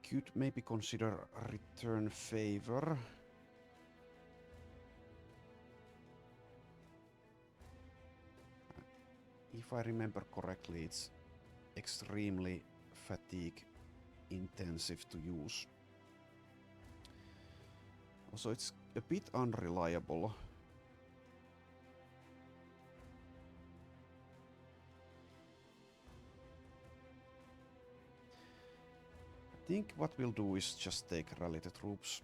Could maybe consider Return Favor. If I remember correctly, it's extremely fatigue intensive to use. Also, it's a bit unreliable. I think what we'll do is just take Rally the Troops.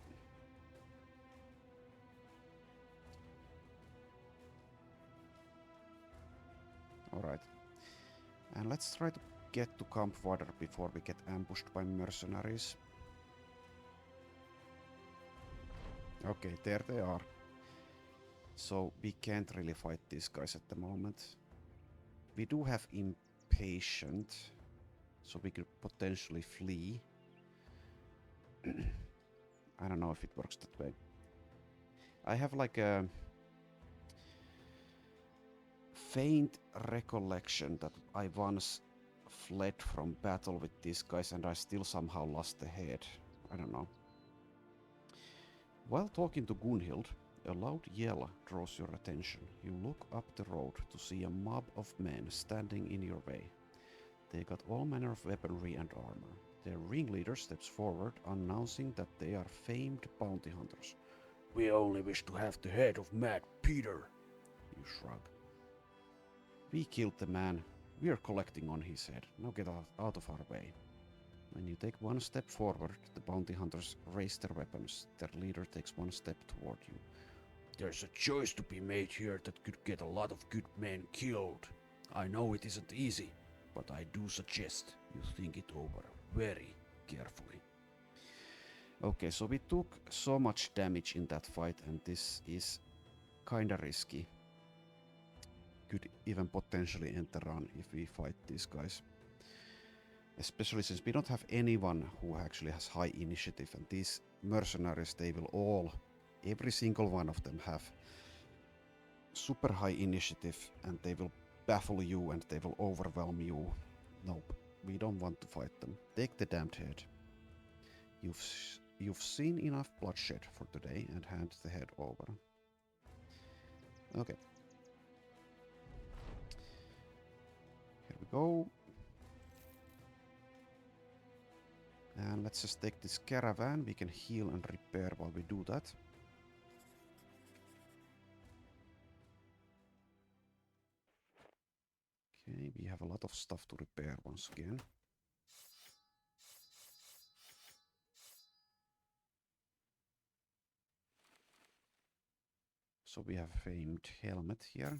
Alright. And let's try to get to Campwater before we get ambushed by mercenaries. Okay, there they are. So we can't really fight these guys at the moment. We do have Impatient, so we could potentially flee. I don't know if it works that way. I have like a faint recollection that I once fled from battle with these guys and I still somehow lost the head. I don't know. While talking to Gunhild, a loud yell draws your attention. You look up the road to see a mob of men standing in your way. They got all manner of weaponry and armor. Their ringleader steps forward, announcing that they are famed bounty hunters. "We only wish to have the head of Mad Peter," you shrug. "We killed the man. We are collecting on his head. Now get out of our way." When you take one step forward, the bounty hunters raise their weapons. Their leader takes one step toward you. "There's a choice to be made here that could get a lot of good men killed. I know it isn't easy, but I do suggest you think it over very carefully." Okay, so we took so much damage in that fight, and this is kinda risky. Could even potentially end the run if we fight these guys. Especially since we don't have anyone who actually has high initiative, and these mercenaries, they will all, every single one of them, have super high initiative and they will baffle you and they will overwhelm you. Nope, we don't want to fight them. Take the damned head. You've seen enough bloodshed for today and hand the head over. Okay. Here we go. And let's just take this caravan. We can heal and repair while we do that. Okay, we have a lot of stuff to repair once again. So we have a famed helmet here.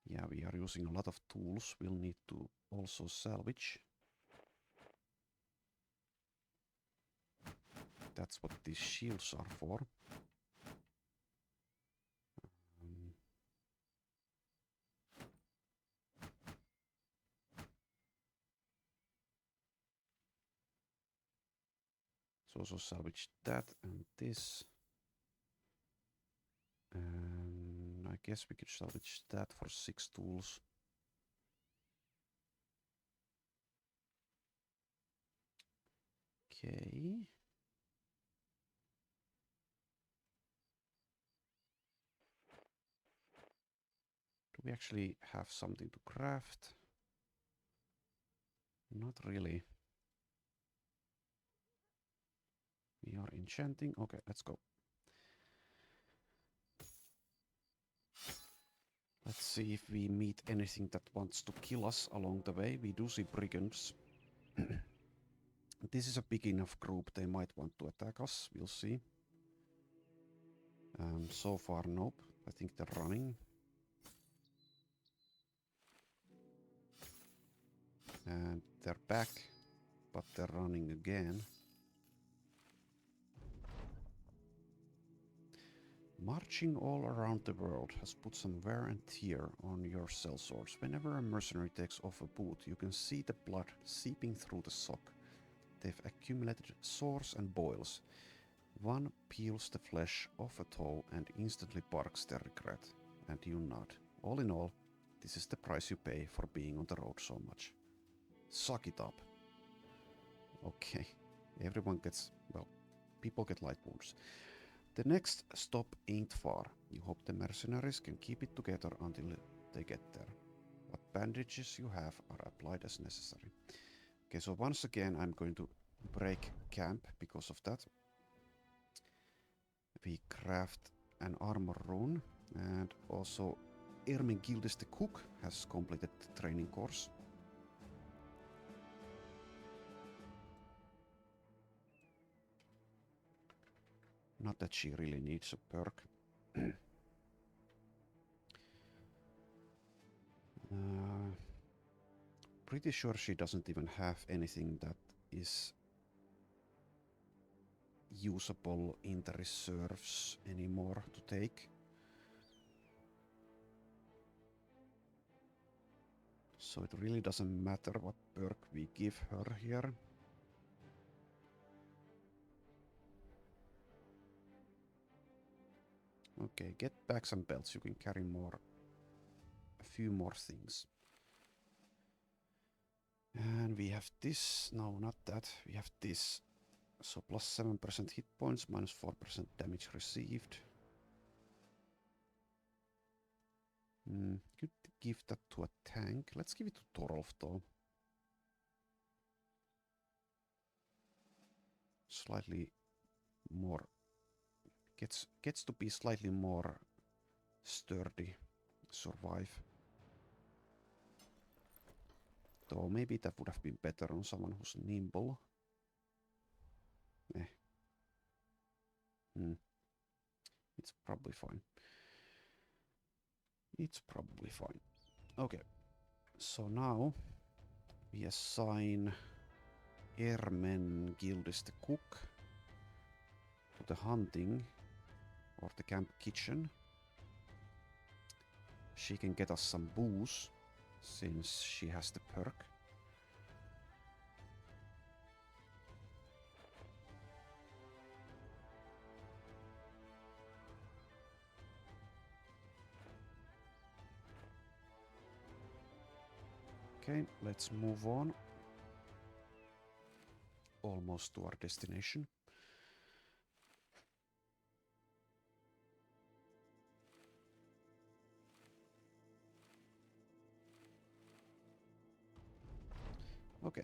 Yeah, we are using a lot of tools. We'll need to also salvage. That's what these shields are for. So also salvage that and this. And I guess we could salvage that for 6 tools. Okay. Do we actually have something to craft? Not really. We are enchanting. Okay, let's go. Let's see if we meet anything that wants to kill us along the way. We do see brigands. This is a big enough group. They might want to attack us. We'll see. So far, nope. I think they're running. And they're back, but they're running again. Marching all around the world has put some wear and tear on your sellswords. Whenever a mercenary takes off a boot, you can see the blood seeping through the sock. They've accumulated sores and boils. One peels the flesh off a toe and instantly barks their regret. And you nod. All in all, this is the price you pay for being on the road so much. Suck it up. Okay. Everyone gets, well, people get light wounds. The next stop ain't far. You hope the mercenaries can keep it together until they get there. What bandages you have are applied as necessary. Okay, so once again I'm going to break camp because of that. We craft an armor rune, and also Ermengildes the Cook has completed the training course. Not that she really needs a perk. Pretty sure she doesn't even have anything that is usable in the reserves anymore to take. So it really doesn't matter what perk we give her here. Okay, get bags and belts. You can carry more, a few more things. And we have this. No, not that. We have this. So plus 7% hit points, minus 4% damage received. Could give that to a tank. Let's give it to Torolf though. Slightly more. Gets to be slightly more sturdy. Survive. Though maybe that would have been better on someone who's nimble. It's probably fine. It's probably fine. Okay. So now we assign Ermengildes the Cook to the hunting or the camp kitchen. She can get us some booze, since she has the perk. Okay, let's move on. Almost to our destination. Okay.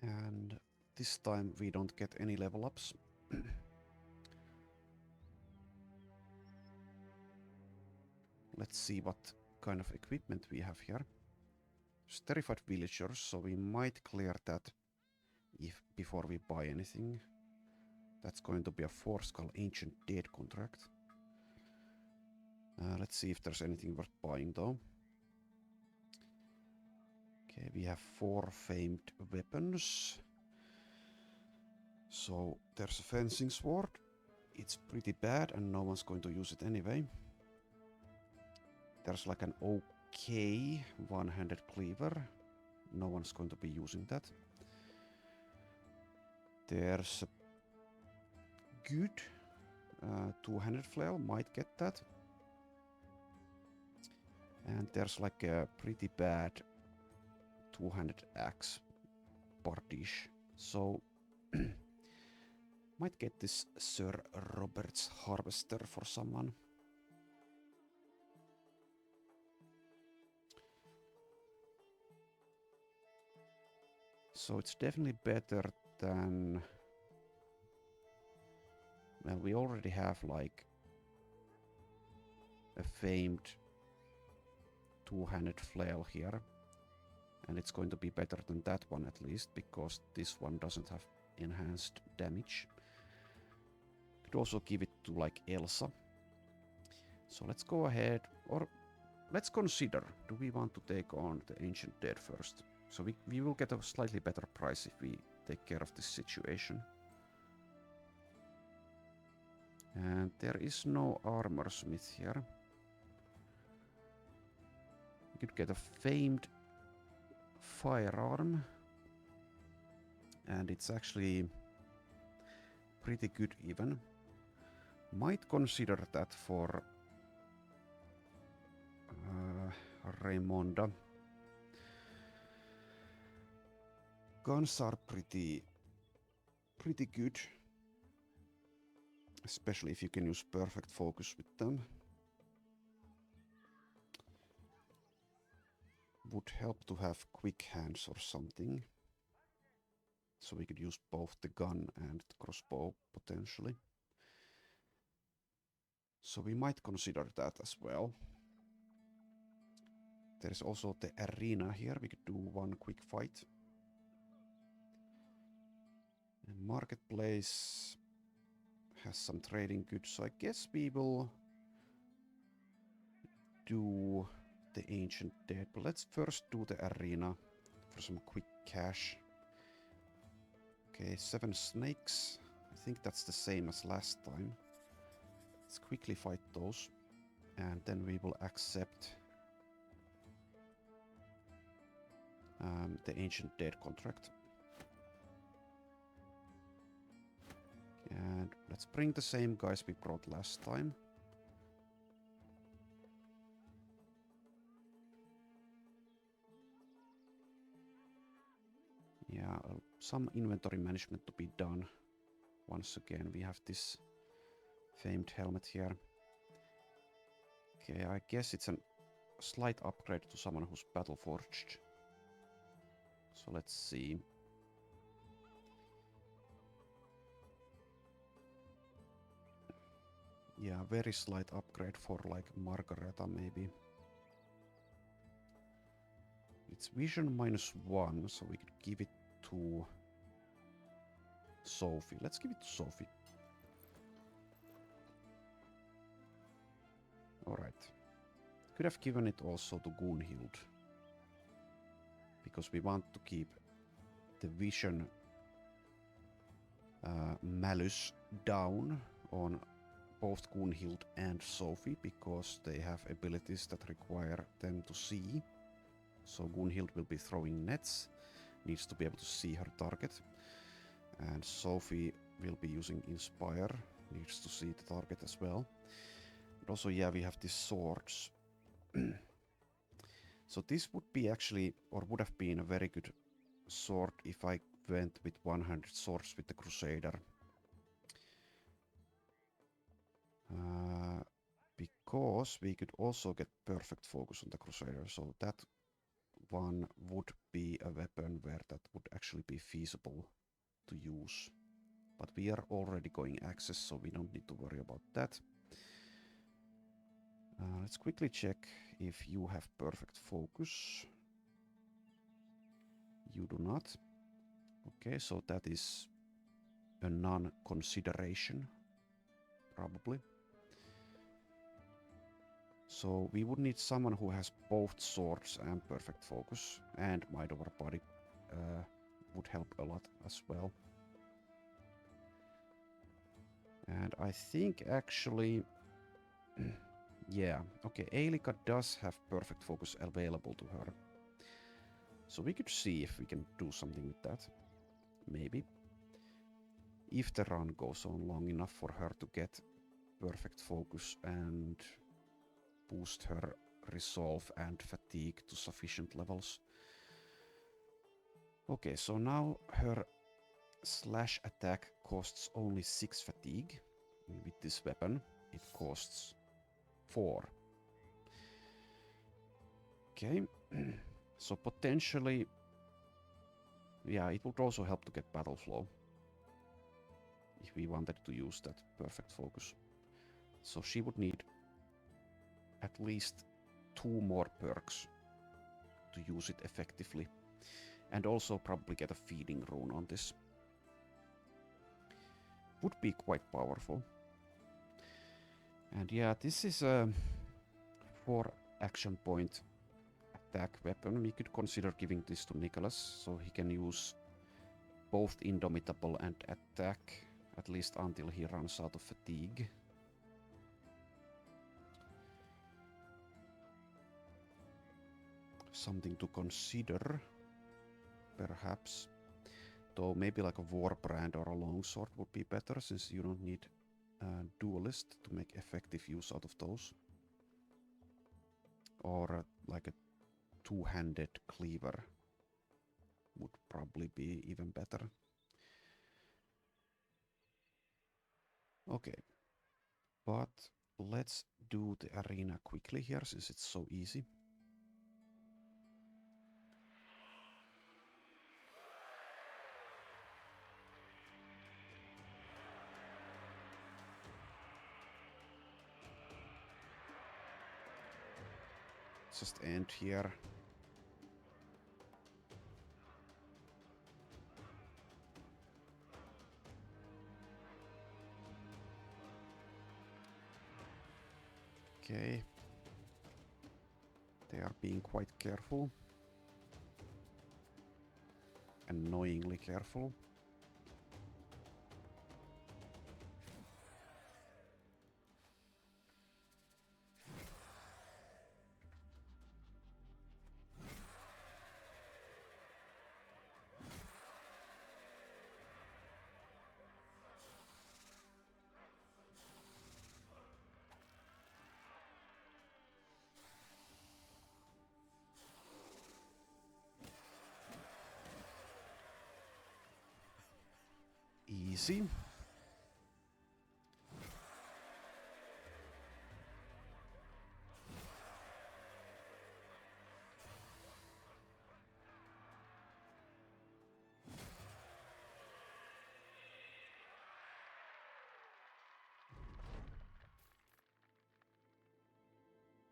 And this time we don't get any level ups. Let's see what kind of equipment we have here. There's terrified villagers, so we might clear that if before we buy anything. That's going to be a 4-skull ancient dead contract. Let's see if there's anything worth buying though. Okay, we have 4 famed weapons. So there's a fencing sword. It's pretty bad and no one's going to use it anyway. There's like an okay one-handed cleaver. No one's going to be using that. There's a good two-handed flail, might get that. And there's like a pretty bad two-handed axe bardish. So might get this Sir Robert's Harvester for someone. So it's definitely better than... Well, we already have like a famed two-handed flail here. And it's going to be better than that one at least, because this one doesn't have enhanced damage. Could also give it to like Elsa. So let's go ahead, or let's consider, do we want to take on the Ancient Dead first? So we will get a slightly better price if we take care of this situation. And there is no armor smith here. We could get a famed firearm. And it's actually pretty good even. Might consider that for Raimonda. Guns are pretty good. Especially if you can use perfect focus with them. Would help to have quick hands or something. So we could use both the gun and the crossbow potentially. So we might consider that as well. There is also the arena here. We could do one quick fight. And marketplace has some trading goods, so I guess we will do the Ancient Dead. But let's first do the arena for some quick cash. Okay, 7 snakes. I think that's the same as last time. Let's quickly fight those. And then we will accept the Ancient Dead contract. And let's bring the same guys we brought last time. Yeah, some inventory management to be done. Once again, we have this famed helmet here. Okay, I guess it's a slight upgrade to someone who's battle forged. So let's see. Yeah, very slight upgrade for like Margareta maybe. It's vision -1, so we could give it to Sophie. Let's give it to Sophie. Alright. Could have given it also to Gunhild. Because we want to keep the vision malus down on both Gunhild and Sophie because they have abilities that require them to see. So Gunhild will be throwing nets, needs to be able to see her target. And Sophie will be using Inspire, needs to see the target as well. And also, yeah, we have these swords. So this would be actually, or would have been a very good sword if I went with 100 swords with the Crusader. Because we could also get perfect focus on the Crusader, so that one would be a weapon where that would actually be feasible to use. But we are already going access, so we don't need to worry about that. Let's quickly check if you have perfect focus. You do not. Okay, so that is a non-consideration, probably. So we would need someone who has both swords and perfect focus, and might over body would help a lot as well. And I think actually, yeah, okay, Eilika does have perfect focus available to her. So we could see if we can do something with that. Maybe. If the run goes on long enough for her to get perfect focus and boost her resolve and fatigue to sufficient levels. Okay, so now her slash attack costs only 6 fatigue. And with this weapon, it costs 4. Okay, so potentially, yeah, it would also help to get battle flow if we wanted to use that perfect focus. So she would need at least 2 more perks to use it effectively, and also probably get a feeding rune on this. Would be quite powerful. And yeah, this is a 4 action point attack weapon. We could consider giving this to Nicholas, so he can use both Indomitable and attack, at least until he runs out of fatigue. Something to consider, perhaps. Though maybe like a Warbrand or a Longsword would be better, since you don't need a Duelist to make effective use out of those. Or like a two-handed Cleaver would probably be even better. Okay, but let's do the arena quickly here, since it's so easy. Just end here. Okay. They are being quite careful. Annoyingly careful. Easy.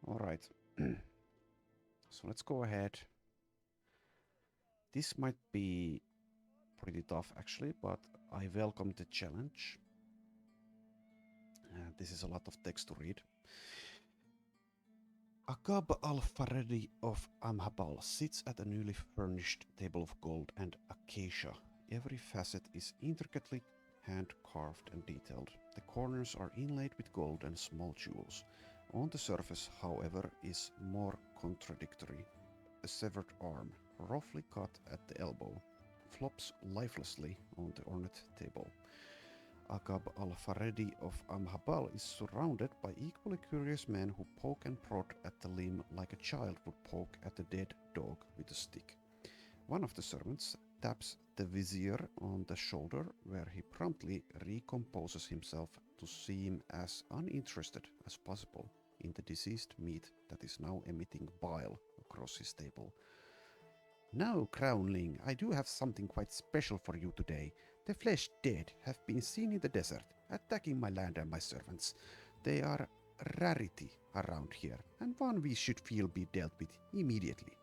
All right. So let's go ahead. This might be pretty tough actually, but I welcome the challenge. This is a lot of text to read. Akab al-Faredi of Amhabal sits at a newly furnished table of gold and acacia. Every facet is intricately hand-carved and detailed. The corners are inlaid with gold and small jewels. On the surface, however, is more contradictory. A severed arm, roughly cut at the elbow, flops lifelessly on the ornate table. Agab al-Faredi of Amhabal is surrounded by equally curious men who poke and prod at the limb like a child would poke at a dead dog with a stick. One of the servants taps the vizier on the shoulder, where he promptly recomposes himself to seem as uninterested as possible in the deceased meat that is now emitting bile across his table. Now, Crownling, I do have something quite special for you today. The flesh dead have been seen in the desert, attacking my land and my servants. They are a rarity around here, and one we should feel be dealt with immediately.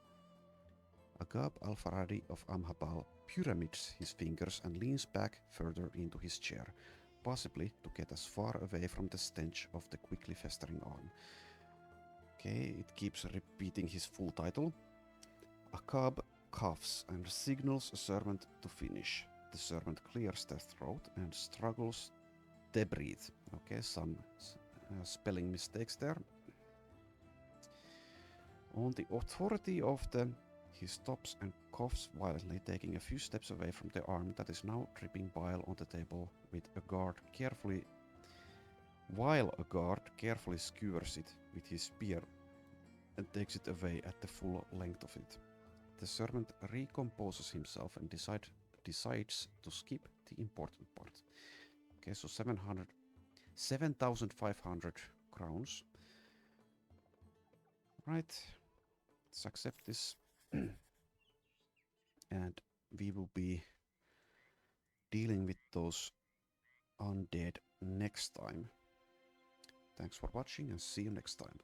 Agab al-Faradi of Amhabal pyramids his fingers and leans back further into his chair, possibly to get as far away from the stench of the quickly festering arm. Okay, it keeps repeating his full title. Agab coughs and signals a servant to finish. The servant clears their throat and struggles to breathe. Okay, some spelling mistakes there. On the authority of the... He stops and coughs violently, taking a few steps away from the arm that is now dripping bile on the table while a guard carefully skewers it with his spear and takes it away at the full length of it. The servant recomposes himself and decides to skip the important part. Okay, so 7,500 crowns. Right, let's accept this. And we will be dealing with those undead next time. Thanks for watching and see you next time.